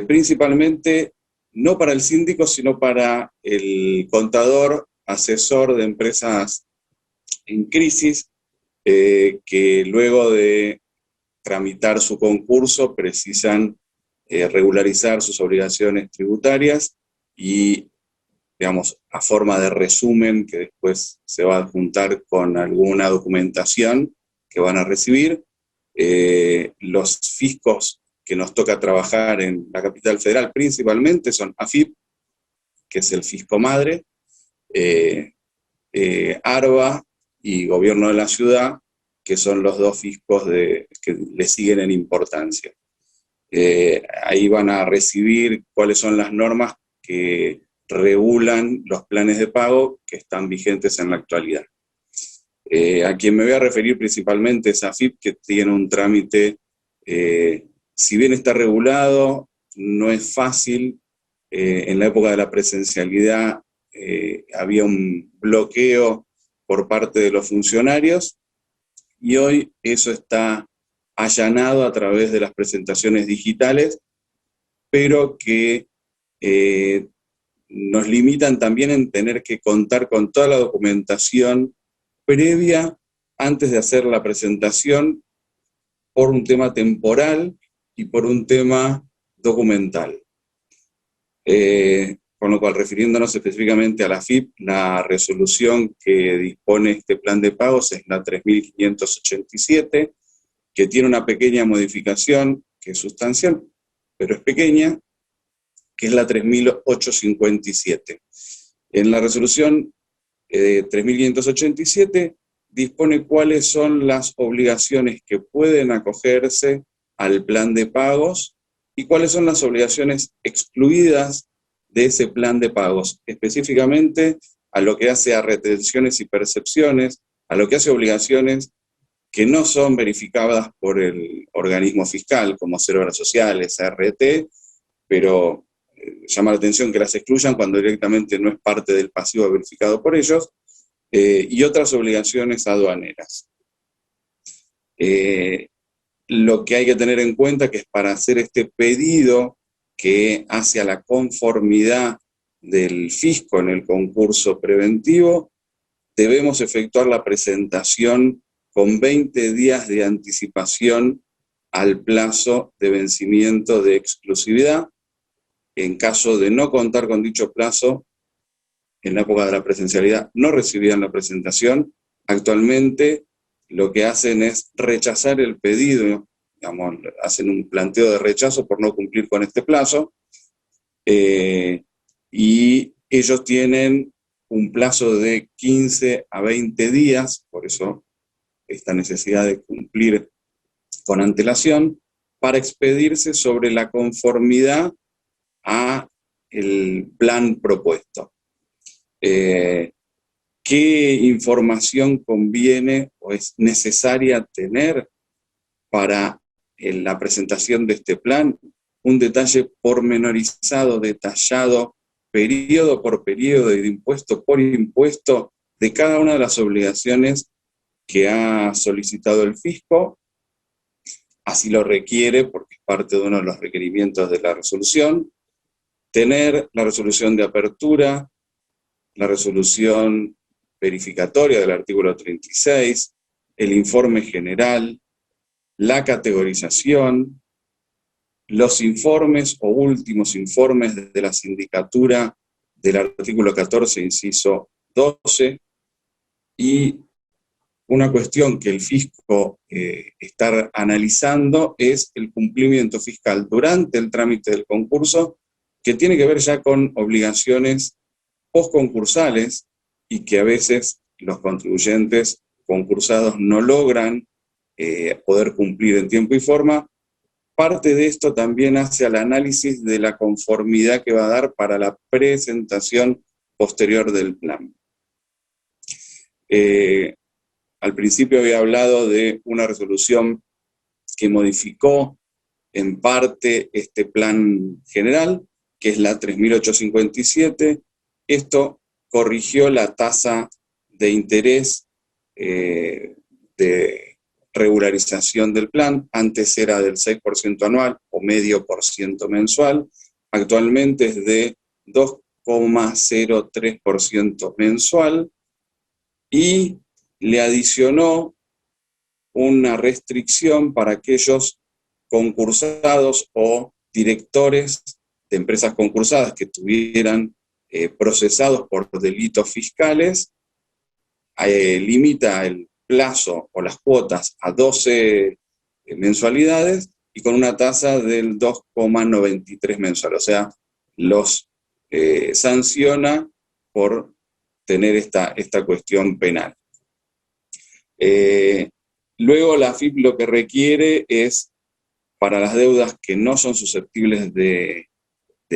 principalmente no para el síndico, sino para el contador, asesor de empresas en crisis, que luego de tramitar su concurso precisan regularizar sus obligaciones tributarias y, digamos, a forma de resumen que después se va a adjuntar con alguna documentación que van a recibir, los fiscos que nos toca trabajar en la capital federal principalmente son AFIP, que es el fisco madre, ARBA y Gobierno de la Ciudad, que son los dos fiscos que le siguen en importancia. Ahí van a recibir cuáles son las normas que regulan los planes de pago que están vigentes en la actualidad. A quien me voy a referir principalmente es AFIP, que tiene un trámite, si bien está regulado, no es fácil. En la época de la presencialidad había un bloqueo por parte de los funcionarios, y hoy eso está allanado a través de las presentaciones digitales, pero que nos limitan también en tener que contar con toda la documentación previa antes de hacer la presentación, por un tema temporal y por un tema documental. Con lo cual, refiriéndonos específicamente a la AFIP, la resolución que dispone este plan de pagos es la 3587, que tiene una pequeña modificación, que es sustancial, pero es pequeña, que es la 3857. En la resolución 3587 dispone cuáles son las obligaciones que pueden acogerse al plan de pagos y cuáles son las obligaciones excluidas de ese plan de pagos, específicamente a lo que hace a retenciones y percepciones, a lo que hace obligaciones que no son verificadas por el organismo fiscal, como Cero Obras Sociales, ART, pero llama la atención que las excluyan cuando directamente no es parte del pasivo verificado por ellos, y otras obligaciones aduaneras. Lo que hay que tener en cuenta que es para hacer este pedido que hace a la conformidad del fisco en el concurso preventivo, debemos efectuar la presentación con 20 días de anticipación al plazo de vencimiento de exclusividad. En caso de no contar con dicho plazo, en la época de la presencialidad no recibían la presentación. Actualmente lo que hacen es rechazar el pedido, digamos, hacen un planteo de rechazo por no cumplir con este plazo, y ellos tienen un plazo de 15 a 20 días, por eso esta necesidad de cumplir con antelación, para expedirse sobre la conformidad a el plan propuesto. ¿Qué información conviene o es necesaria tener para la presentación de este plan? Un detalle pormenorizado, detallado, periodo por periodo y de impuesto por impuesto de cada una de las obligaciones que ha solicitado el fisco. Así lo requiere porque es parte de uno de los requerimientos de la resolución. Tener la resolución de apertura, la resolución verificatoria del artículo 36, el informe general, la categorización, los informes o últimos informes de la sindicatura del artículo 14, inciso 12, y una cuestión que el fisco está analizando es el cumplimiento fiscal durante el trámite del concurso, que tiene que ver ya con obligaciones postconcursales y que a veces los contribuyentes concursados no logran poder cumplir en tiempo y forma. Parte de esto también hace al análisis de la conformidad que va a dar para la presentación posterior del plan. Al principio había hablado de una resolución que modificó en parte este plan general, que es la 3857. Esto corrigió la tasa de interés de regularización del plan. Antes era del 6% anual o 0,5% mensual. Actualmente es de 2,03% mensual, y le adicionó una restricción para aquellos concursados o directores de empresas concursadas que tuvieran procesados por delitos fiscales. Limita el plazo o las cuotas a 12 mensualidades y con una tasa del 2,93 mensual. O sea, los sanciona por tener esta cuestión penal. Luego la AFIP lo que requiere es para las deudas que no son susceptibles de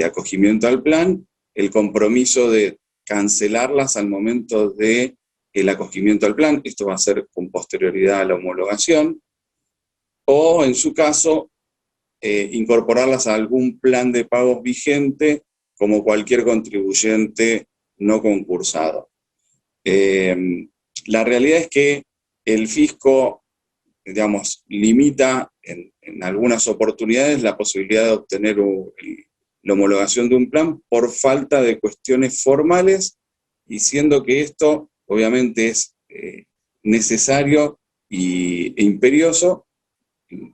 acogimiento al plan, el compromiso de cancelarlas al momento del acogimiento al plan. Esto va a ser con posterioridad a la homologación, o en su caso, incorporarlas a algún plan de pagos vigente como cualquier contribuyente no concursado. La realidad es que el fisco, digamos, limita en algunas oportunidades la posibilidad de obtener la homologación de un plan por falta de cuestiones formales, y siendo que esto obviamente es necesario e imperioso,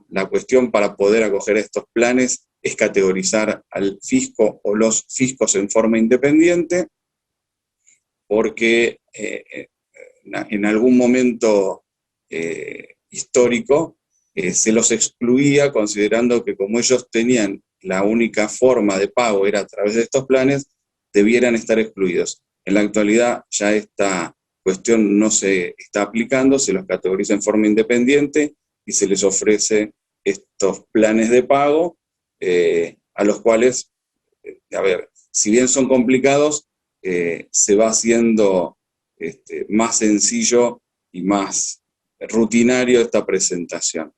la cuestión para poder acoger a estos planes es categorizar al fisco o los fiscos en forma independiente, porque en algún momento histórico se los excluía, considerando que como ellos tenían la única forma de pago era a través de estos planes, debieran estar excluidos. En la actualidad ya esta cuestión no se está aplicando, se los categoriza en forma independiente y se les ofrece estos planes de pago, a los cuales, a ver, si bien son complicados, se va haciendo más sencillo y más rutinario esta presentación.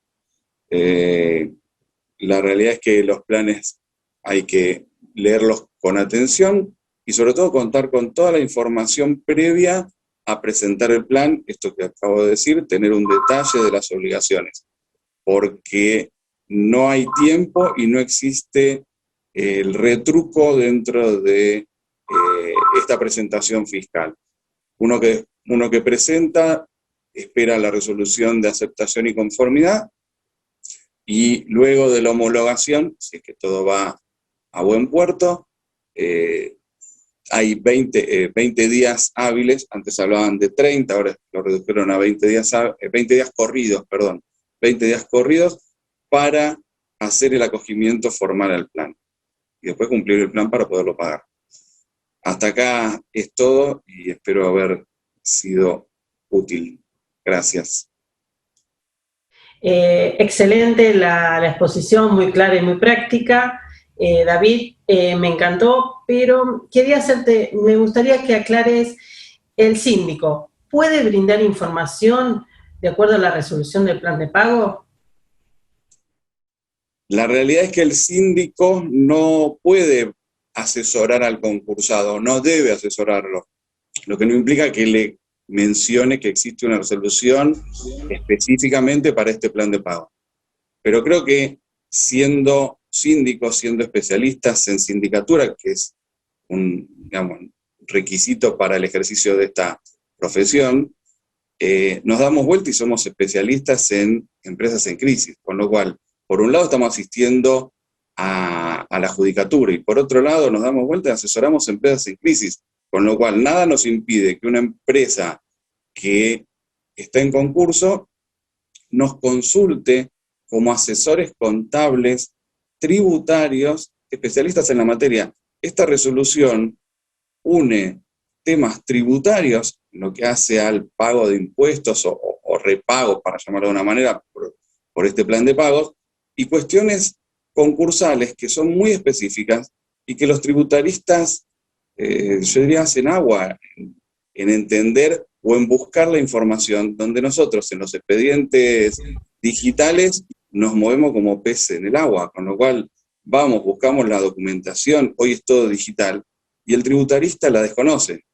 La realidad es que los planes hay que leerlos con atención y sobre todo contar con toda la información previa a presentar el plan, esto que acabo de decir, tener un detalle de las obligaciones, porque no hay tiempo y no existe el retruco dentro de esta presentación fiscal. Uno que presenta espera la resolución de aceptación y conformidad, y luego de la homologación, si es que todo va a buen puerto, hay 20 días hábiles, antes hablaban de 30, ahora lo redujeron a 20 días corridos, 20 días corridos para hacer el acogimiento formal al plan, y después cumplir el plan para poderlo pagar. Hasta acá es todo, y espero haber sido útil. Gracias. Excelente la exposición, muy clara y muy práctica. David, me encantó, pero me gustaría que aclares, ¿el síndico puede brindar información de acuerdo a la resolución del plan de pago? La realidad es que el síndico no puede asesorar al concursado, no debe asesorarlo, lo que no implica que le mencione que existe una resolución específicamente para este plan de pago. Pero creo que siendo síndicos, siendo especialistas en sindicatura, que es un, digamos, requisito para el ejercicio de esta profesión, nos damos vuelta y somos especialistas en empresas en crisis, con lo cual, por un lado estamos asistiendo a la judicatura, y por otro lado nos damos vuelta y asesoramos empresas en crisis, con lo cual nada nos impide que una empresa que está en concurso nos consulte como asesores contables, tributarios, especialistas en la materia. Esta resolución une temas tributarios, lo que hace al pago de impuestos o repago, para llamarlo de una manera, por este plan de pagos, y cuestiones concursales que son muy específicas y que los tributaristas, yo diría, hacen agua en entender o en buscar la información, donde nosotros en los expedientes digitales nos movemos como peces en el agua, con lo cual vamos, buscamos la documentación, hoy es todo digital, y el tributarista la desconoce.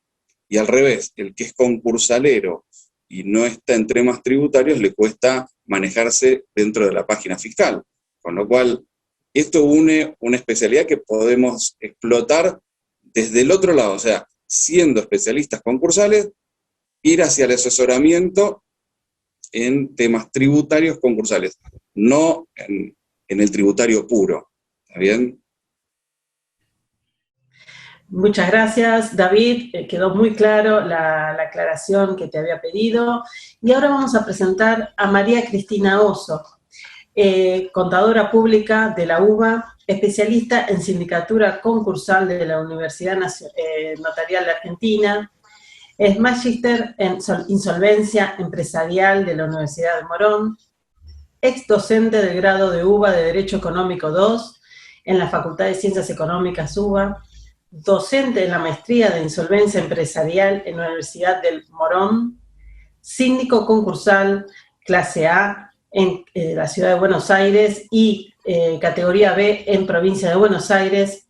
Y al revés, el que es concursalero y no está en temas tributarios, le cuesta manejarse dentro de la página fiscal. Con lo cual, esto une una especialidad que podemos explotar desde el otro lado, o sea, siendo especialistas concursales, ir hacia el asesoramiento en temas tributarios concursales, no en el tributario puro. ¿Está bien? Muchas gracias, David. Quedó muy claro la aclaración que te había pedido. Y ahora vamos a presentar a María Cristina Oso, contadora pública de la UBA, especialista en sindicatura concursal de la Universidad Notarial de Argentina, es magíster en insolvencia empresarial de la Universidad de Morón, ex docente del grado de UBA de Derecho Económico 2 en la Facultad de Ciencias Económicas UBA, docente en la maestría de Insolvencia Empresarial en la Universidad del Morón, síndico concursal clase A en la Ciudad de Buenos Aires y categoría B en Provincia de Buenos Aires,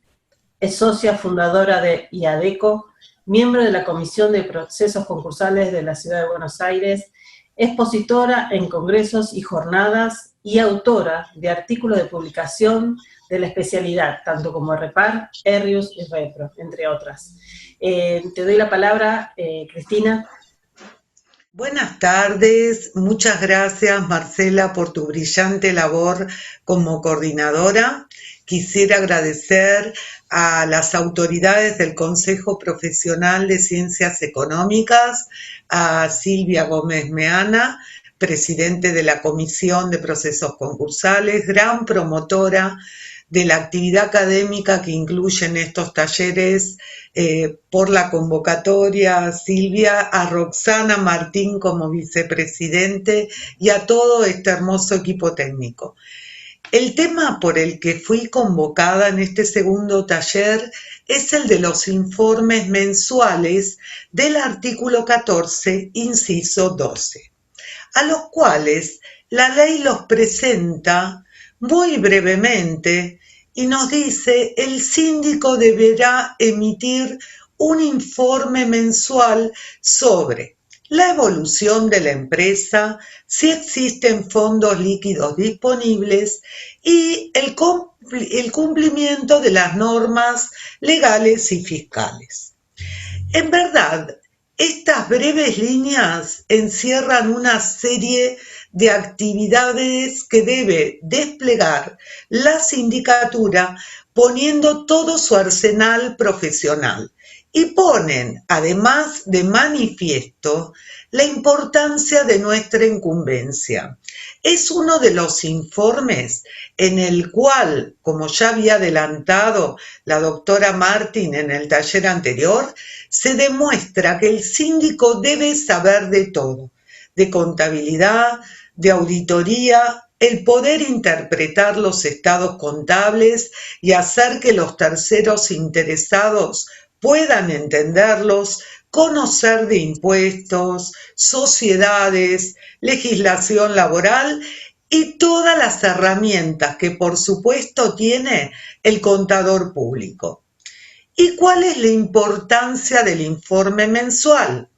es socia fundadora de IADECO, miembro de la Comisión de Procesos Concursales de la Ciudad de Buenos Aires, expositora en congresos y jornadas y autora de artículos de publicación de la especialidad, tanto como REPAR, ERRIUS y REPRO, entre otras. Te doy la palabra, Cristina. Buenas tardes, muchas gracias Marcela por tu brillante labor como coordinadora. Quisiera agradecer a las autoridades del Consejo Profesional de Ciencias Económicas, a Silvia Gómez Meana, presidente de la Comisión de Procesos Concursales, gran promotora de la actividad académica que incluyen estos talleres, por la convocatoria, Silvia, a Roxana Martín como vicepresidente y a todo este hermoso equipo técnico. El tema por el que fui convocada en este segundo taller es el de los informes mensuales del artículo 14, inciso 12, a los cuales la ley los presenta muy brevemente y nos dice: el síndico deberá emitir un informe mensual sobre la evolución de la empresa, si existen fondos líquidos disponibles y el cumplimiento de las normas legales y fiscales. En verdad, estas breves líneas encierran una serie de actividades que debe desplegar la sindicatura poniendo todo su arsenal profesional y ponen además de manifiesto la importancia de nuestra incumbencia. Es uno de los informes en el cual, como ya había adelantado la doctora Martín en el taller anterior, se demuestra que el síndico debe saber de todo, de contabilidad, de auditoría, el poder interpretar los estados contables y hacer que los terceros interesados puedan entenderlos, conocer de impuestos, sociedades, legislación laboral y todas las herramientas que por supuesto tiene el contador público. ¿Y cuál es la importancia del informe mensual?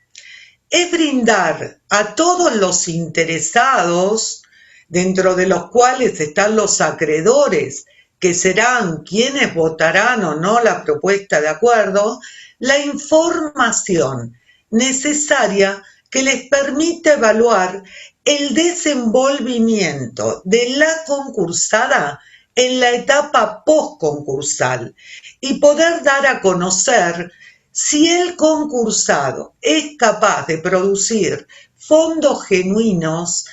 Es brindar a todos los interesados, dentro de los cuales están los acreedores, que serán quienes votarán o no la propuesta de acuerdo, la información necesaria que les permite evaluar el desenvolvimiento de la concursada en la etapa postconcursal y poder dar a conocer si el concursado es capaz de producir fondos genuinos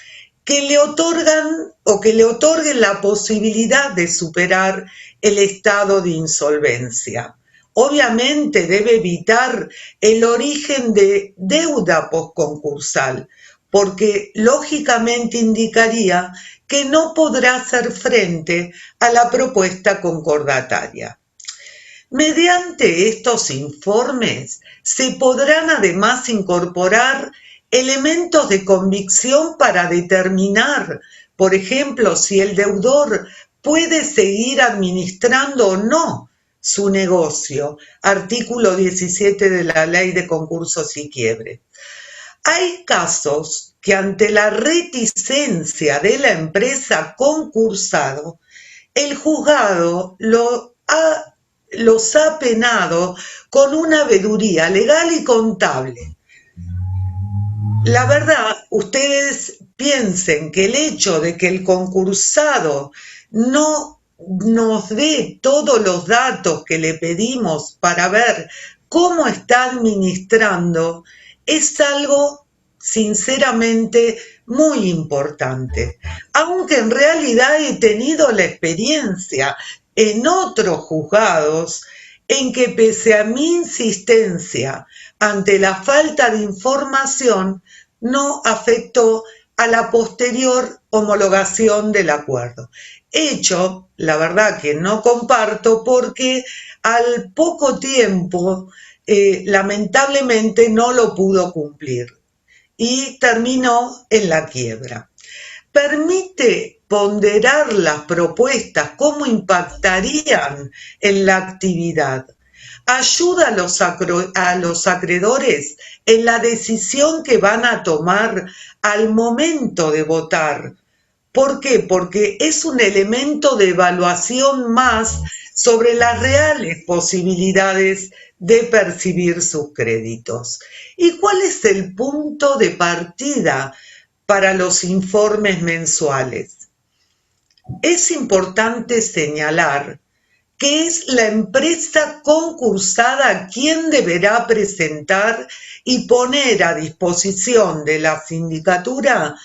que le otorgan o que le otorguen la posibilidad de superar el estado de insolvencia. Obviamente debe evitar el origen de deuda postconcursal, porque lógicamente indicaría que no podrá hacer frente a la propuesta concordataria. Mediante estos informes se podrán además incorporar elementos de convicción para determinar, por ejemplo, si el deudor puede seguir administrando o no su negocio, artículo 17 de la Ley de Concursos y Quiebres. Hay casos que ante la reticencia de la empresa concursado, el juzgado los ha penado con una veeduría legal y contable. La verdad, ustedes piensen que el hecho de que el concursado no nos dé todos los datos que le pedimos para ver cómo está administrando es algo sinceramente muy importante. Aunque en realidad he tenido la experiencia en otros juzgados en que pese a mi insistencia ante la falta de información no afectó a la posterior homologación del acuerdo. Hecho, la verdad que no comparto, porque al poco tiempo lamentablemente no lo pudo cumplir y terminó en la quiebra. Permite ponderar las propuestas, cómo impactarían en la actividad. Ayuda a los acreedores en la decisión que van a tomar al momento de votar. ¿Por qué? Porque es un elemento de evaluación más sobre las reales posibilidades de percibir sus créditos. ¿Y cuál es el punto de partida para los informes mensuales? Es importante señalar que es la empresa concursada quien deberá presentar y poner a disposición de la sindicatura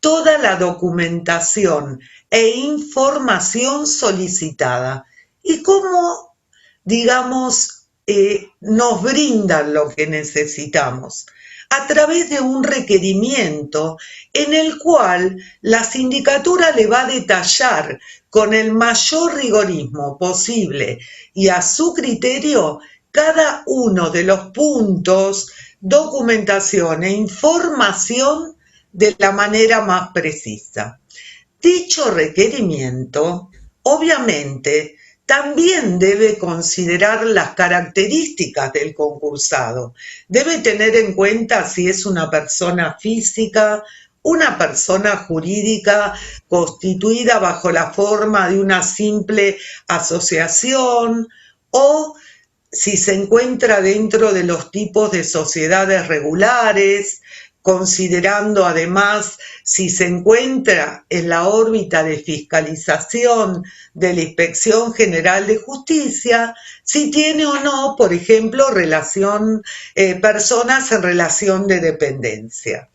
toda la documentación e información solicitada. ¿Y cómo, digamos, nos brindan lo que necesitamos? A través de un requerimiento en el cual la sindicatura le va a detallar con el mayor rigorismo posible y a su criterio cada uno de los puntos, documentación e información de la manera más precisa. Dicho requerimiento, obviamente, también debe considerar las características del concursado. Debe tener en cuenta si es una persona física, una persona jurídica constituida bajo la forma de una simple asociación, o si se encuentra dentro de los tipos de sociedades regulares, considerando además si se encuentra en la órbita de fiscalización de la Inspección General de Justicia, si tiene o no, por ejemplo, personas en relación de dependencia.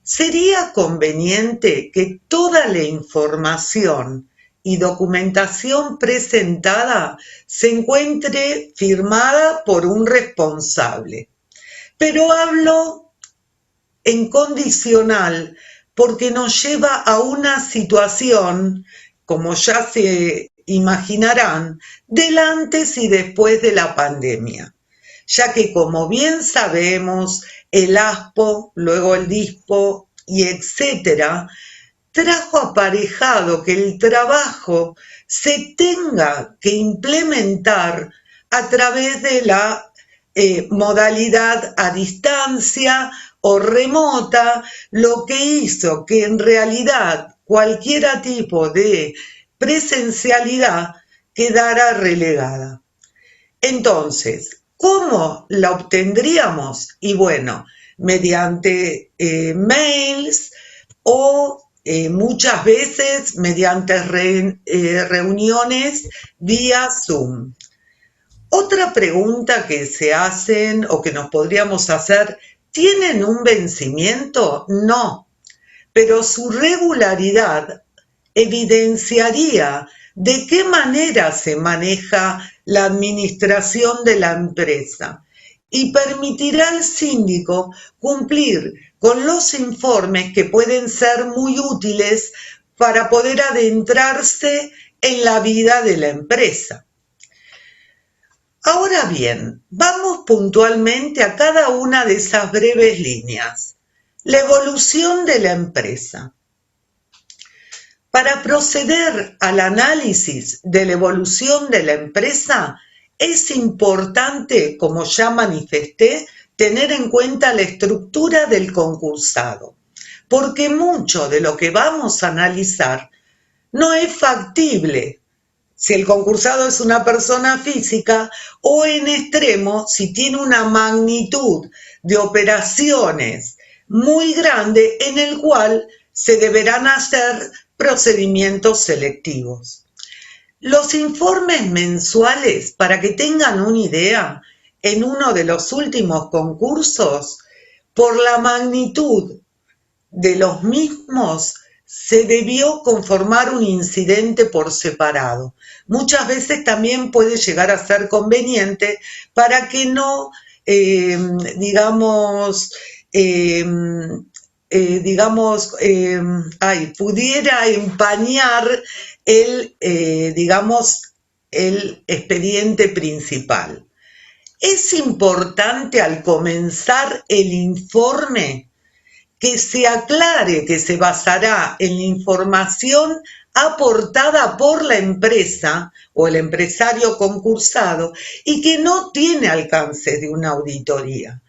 Sería conveniente que toda la información y documentación presentada se encuentre firmada por un responsable. Pero hablo en condicional porque nos lleva a una situación, como ya se imaginarán, del antes y después de la pandemia, ya que, como bien sabemos, el ASPO, luego el DISPO y etcétera, trajo aparejado que el trabajo se tenga que implementar a través de la modalidad a distancia o remota, lo que hizo que en realidad cualquier tipo de presencialidad quedara relegada. Entonces, ¿cómo la obtendríamos? Y bueno, mediante mails o muchas veces mediante reuniones vía Zoom. Otra pregunta que se hacen o que nos podríamos hacer: ¿tienen un vencimiento? No, pero su regularidad evidenciaría de qué manera se maneja la administración de la empresa y permitirá al síndico cumplir con los informes que pueden ser muy útiles para poder adentrarse en la vida de la empresa. Ahora bien, vamos puntualmente a cada una de esas breves líneas. La evolución de la empresa. Para proceder al análisis de la evolución de la empresa, es importante, como ya manifesté, tener en cuenta la estructura del concursado, porque mucho de lo que vamos a analizar no es factible si el concursado es una persona física, o en extremo si tiene una magnitud de operaciones muy grande en el cual se deberán hacer procedimientos selectivos. Los informes mensuales, para que tengan una idea, en uno de los últimos concursos, por la magnitud de los mismos, se debió conformar un incidente por separado. Muchas veces también puede llegar a ser conveniente para que no, pudiera empañar el, el expediente principal. Es importante al comenzar el informe que se aclare que se basará en la información aportada por la empresa o el empresario concursado y que no tiene alcance de una auditoría.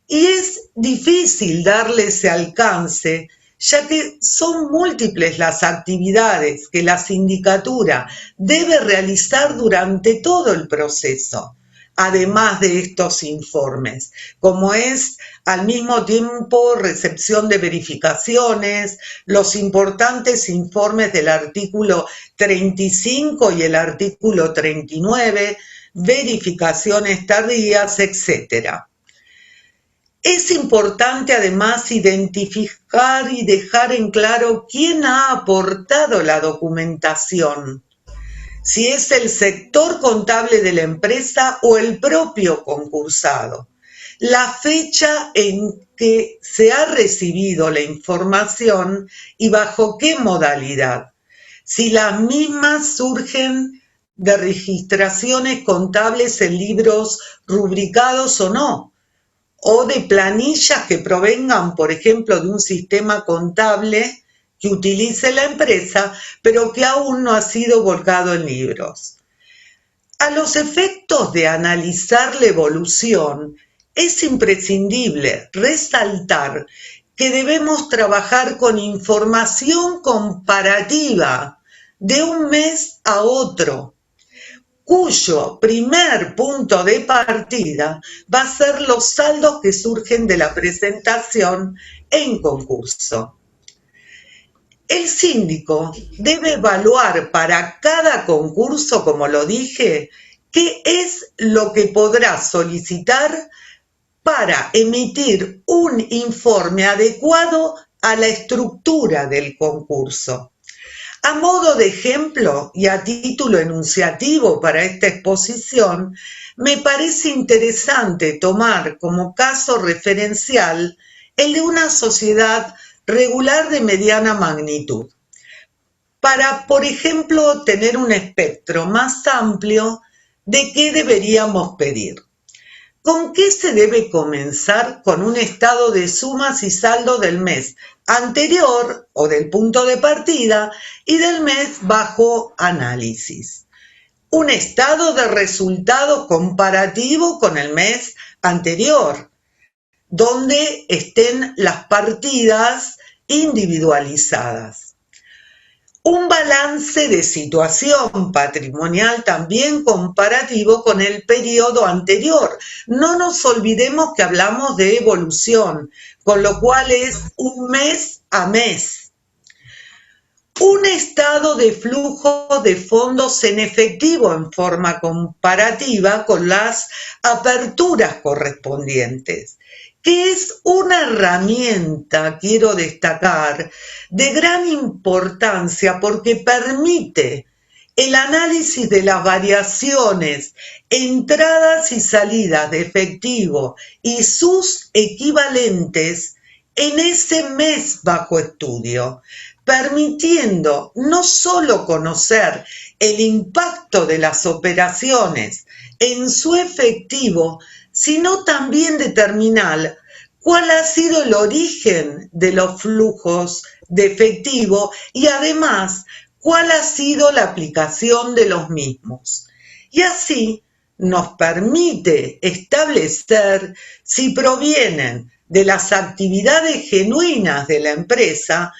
Y es difícil darle ese alcance, ya que son múltiples las actividades que la sindicatura debe realizar durante todo el proceso, además de estos informes, como es al mismo tiempo recepción de verificaciones, los importantes informes del artículo 35 y el artículo 39, verificaciones tardías, etc. Es importante además identificar y dejar en claro quién ha aportado la documentación, si es el sector contable de la empresa o el propio concursado, la fecha en que se ha recibido la información y bajo qué modalidad, si las mismas surgen de registraciones contables en libros rubricados o no, o de planillas que provengan, por ejemplo, de un sistema contable que utilice la empresa, pero que aún no ha sido volcado en libros. A los efectos de analizar la evolución, es imprescindible resaltar que debemos trabajar con información comparativa de un mes a otro, cuyo primer punto de partida va a ser los saldos que surgen de la presentación en concurso. El síndico debe evaluar para cada concurso, como lo dije, qué es lo que podrá solicitar para emitir un informe adecuado a la estructura del concurso. A modo de ejemplo y a título enunciativo para esta exposición, me parece interesante tomar como caso referencial el de una sociedad regular de mediana magnitud, para, por ejemplo, tener un espectro más amplio de qué deberíamos pedir. ¿Con qué se debe comenzar? Con un estado de sumas y saldo del mes anterior o del punto de partida y del mes bajo análisis. Un estado de resultado comparativo con el mes anterior, donde estén las partidas individualizadas. Un balance de situación patrimonial también comparativo con el periodo anterior. No nos olvidemos que hablamos de evolución, con lo cual es un mes a mes. Un estado de flujo de fondos en efectivo en forma comparativa con las aperturas correspondientes, que es una herramienta, quiero destacar, de gran importancia porque permite el análisis de las variaciones, entradas y salidas de efectivo y sus equivalentes en ese mes bajo estudio, permitiendo no solo conocer el impacto de las operaciones en su efectivo, sino también determinar cuál ha sido el origen de los flujos de efectivo y además cuál ha sido la aplicación de los mismos. Y así nos permite establecer si provienen de las actividades genuinas de la empresa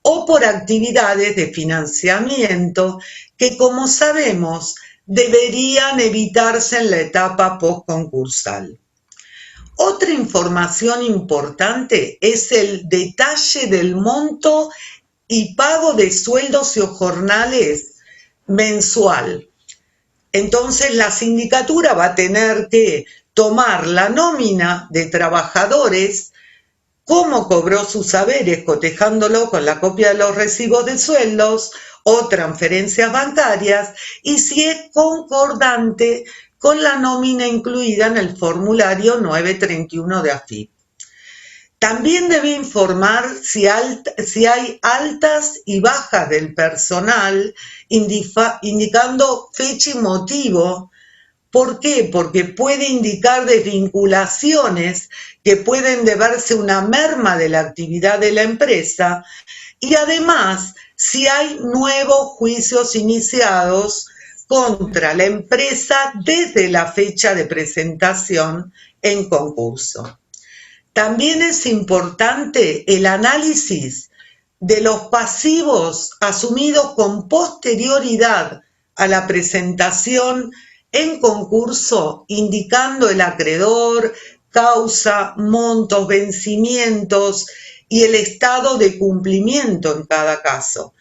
o por actividades de financiamiento que, como sabemos, deberían evitarse en la etapa postconcursal. Otra información importante es el detalle del monto y pago de sueldos y jornales mensual. Entonces la sindicatura va a tener que tomar la nómina de trabajadores, cómo cobró sus saberes, cotejándolo con la copia de los recibos de sueldos o transferencias bancarias, y si es concordante con la nómina incluida en el formulario 931 de AFIP. También debe informar si hay altas y bajas del personal, indicando fecha y motivo. ¿Por qué? Porque puede indicar desvinculaciones que pueden deberse a una merma de la actividad de la empresa y además si hay nuevos juicios iniciados contra la empresa desde la fecha de presentación en concurso. También es importante el análisis de los pasivos asumidos con posterioridad a la presentación en concurso, indicando el acreedor, causa, montos, vencimientos y el estado de cumplimiento en cada caso,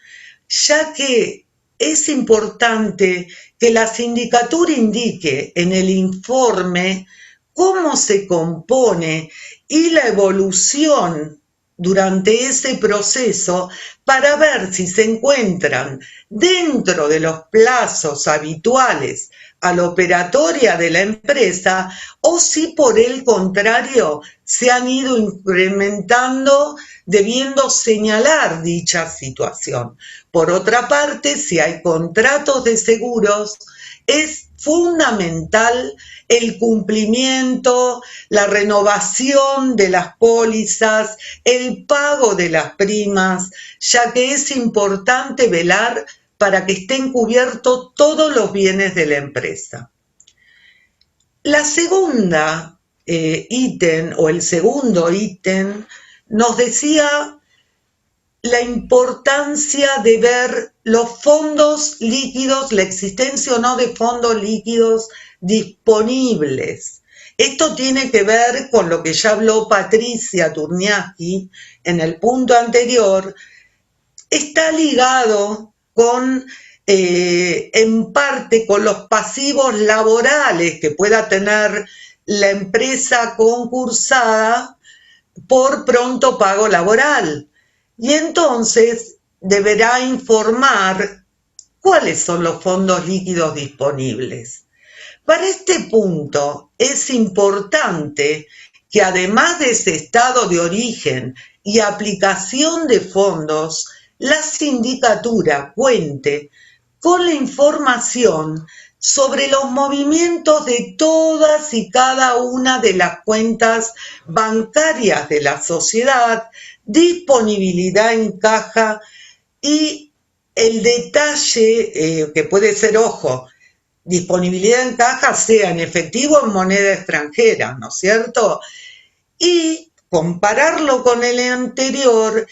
ya que es importante que la sindicatura indique en el informe cómo se compone y la evolución durante ese proceso para ver si se encuentran dentro de los plazos habituales a la operatoria de la empresa o si por el contrario se han ido incrementando debiendo señalar dicha situación. Por otra parte, si hay contratos de seguros, es fundamental el cumplimiento, la renovación de las pólizas, el pago de las primas, ya que es importante velar para que estén cubiertos todos los bienes de la empresa. La segunda ítem o el segundo ítem nos decía la importancia de ver los fondos líquidos, la existencia o no de fondos líquidos disponibles. Esto tiene que ver con lo que ya habló Patricia Turniaski en el punto anterior. Está ligado con, en parte, con los pasivos laborales que pueda tener la empresa concursada por pronto pago laboral. Y entonces deberá informar cuáles son los fondos líquidos disponibles. Para este punto es importante que además de ese estado de origen y aplicación de fondos, la sindicatura cuente con la información sobre los movimientos de todas y cada una de las cuentas bancarias de la sociedad, disponibilidad en caja y el detalle que puede ser, ojo, disponibilidad en caja sea en efectivo o en moneda extranjera, ¿no es cierto? Y compararlo con el anterior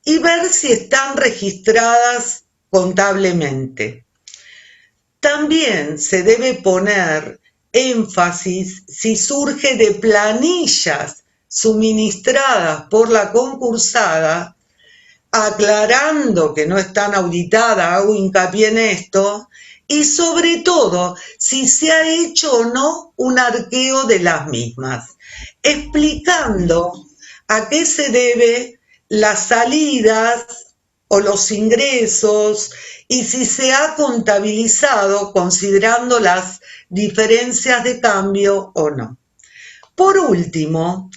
y ver si están registradas contablemente. También se debe poner énfasis si surge de planillas suministradas por la concursada, aclarando que no están auditadas, hago hincapié en esto, y sobre todo si se ha hecho o no un arqueo de las mismas, explicando a qué se debe las salidas o los ingresos y si se ha contabilizado considerando las diferencias de cambio o no. Por último,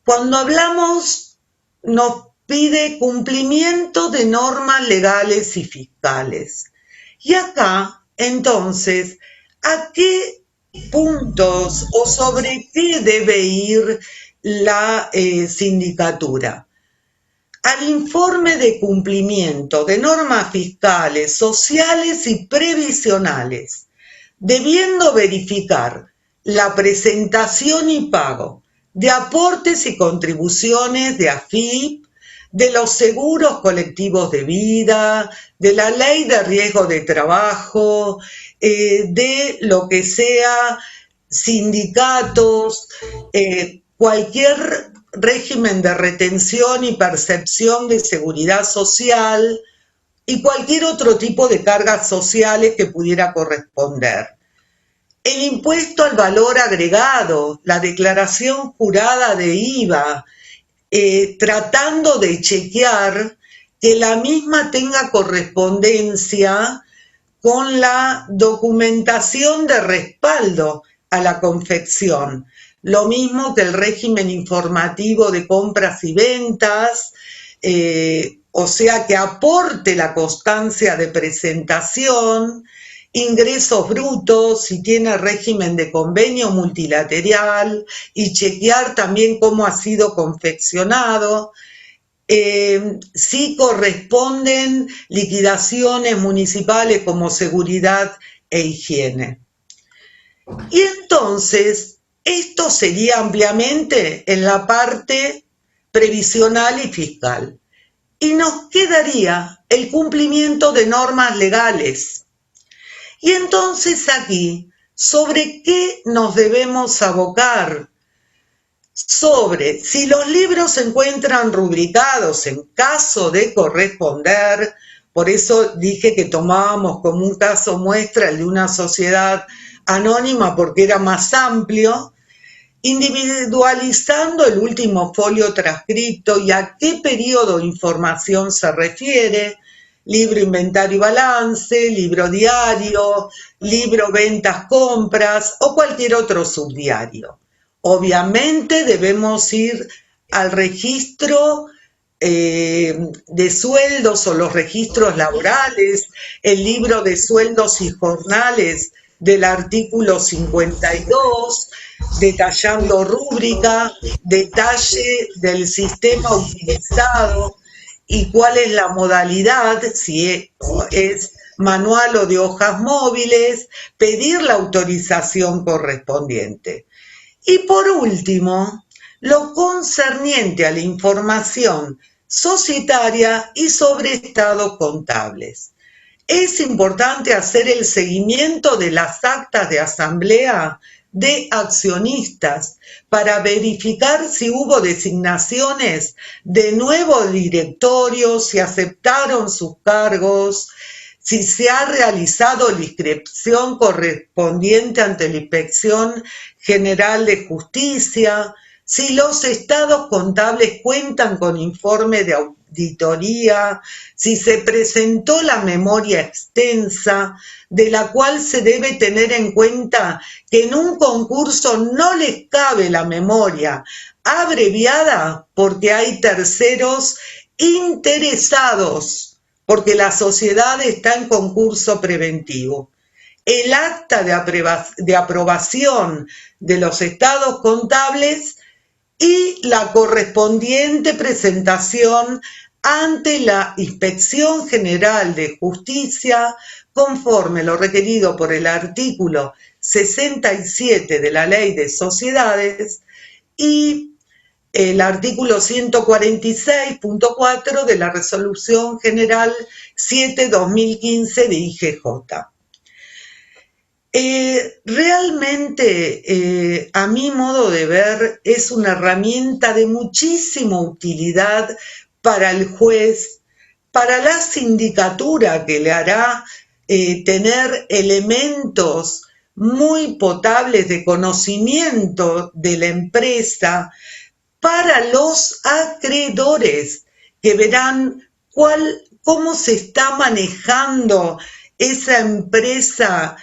cuando hablamos nos pide cumplimiento de normas legales y fiscales. Y acá, entonces, ¿a qué puntos o sobre qué debe ir la sindicatura? Al informe de cumplimiento de normas fiscales, sociales y previsionales, debiendo verificar la presentación y pago de aportes y contribuciones de AFIP, de los seguros colectivos de vida, de la ley de riesgo de trabajo, de lo que sea sindicatos, cualquier régimen de retención y percepción de seguridad social y cualquier otro tipo de cargas sociales que pudiera corresponder. El impuesto al valor agregado, la declaración jurada de IVA, tratando de chequear que la misma tenga correspondencia con la documentación de respaldo a la confección, lo mismo que el régimen informativo de compras y ventas, o sea que aporte la constancia de presentación, ingresos brutos, si tiene régimen de convenio multilateral, y chequear también cómo ha sido confeccionado, si corresponden liquidaciones municipales como seguridad e higiene. Y entonces, esto sería ampliamente en la parte previsional y fiscal. Y nos quedaría el cumplimiento de normas legales. Y entonces aquí, ¿sobre qué nos debemos abocar? Sobre si los libros se encuentran rubricados en caso de corresponder, por eso dije que tomábamos como un caso muestra el de una sociedad anónima porque era más amplio, individualizando el último folio transcripto y a qué periodo de información se refiere, libro inventario y balance, libro diario, libro ventas compras o cualquier otro subdiario. Obviamente debemos ir al registro de sueldos o los registros laborales, el libro de sueldos y jornales del artículo 52, detallando rúbrica, detalle del sistema utilizado y cuál es la modalidad, si es manual o de hojas móviles, pedir la autorización correspondiente. Y por último, lo concerniente a la información societaria y sobre estados contables. Es importante hacer el seguimiento de las actas de asamblea de accionistas para verificar si hubo designaciones de nuevo directorio, si aceptaron sus cargos, si se ha realizado la inscripción correspondiente ante la Inspección General de Justicia, si los estados contables cuentan con informe de auditoría, si se presentó la memoria extensa, de la cual se debe tener en cuenta que en un concurso no les cabe la memoria abreviada porque hay terceros interesados, porque la sociedad está en concurso preventivo. El acta de aprobación de los estados contables y la correspondiente presentación ante la Inspección General de Justicia conforme lo requerido por el artículo 67 de la Ley de Sociedades y el artículo 146.4 de la Resolución General 7/2015 de IGJ. Realmente, a mi modo de ver, es una herramienta de muchísima utilidad para el juez, para la sindicatura que le hará tener elementos muy potables de conocimiento de la empresa, para los acreedores que verán cómo se está manejando esa empresa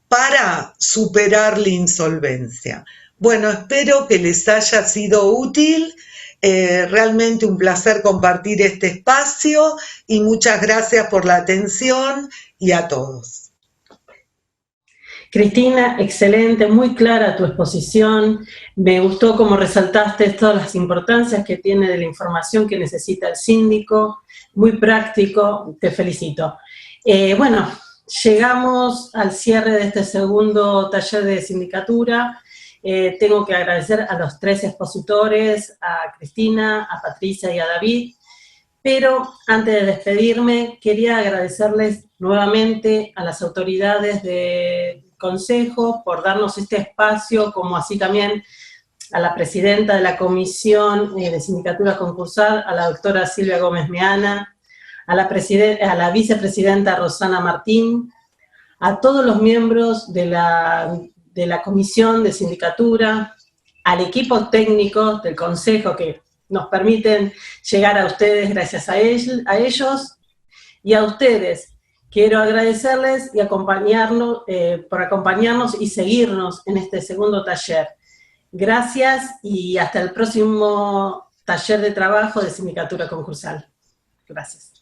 para superar la insolvencia. Bueno, espero que les haya sido útil. Realmente un placer compartir este espacio y muchas gracias por la atención y a todos. Cristina, excelente, muy clara tu exposición. Me gustó cómo resaltaste todas las importancias que tiene de la información que necesita el síndico. Muy práctico, te felicito. Bueno, llegamos al cierre de este segundo taller de sindicatura. Tengo que agradecer a los tres expositores, a Cristina, a Patricia y a David, pero antes de despedirme quería agradecerles nuevamente a las autoridades del Consejo por darnos este espacio, como así también a la presidenta de la Comisión de Sindicatura Concursal, a la doctora Silvia Gómez Meana, a la vicepresidenta Rosana Martín, a todos los miembros de la Comisión de Sindicatura, al equipo técnico del Consejo que nos permiten llegar a ustedes gracias a ellos, y a ustedes. Quiero agradecerles y por acompañarnos y seguirnos en este segundo taller. Gracias y hasta el próximo taller de trabajo de sindicatura concursal. Gracias.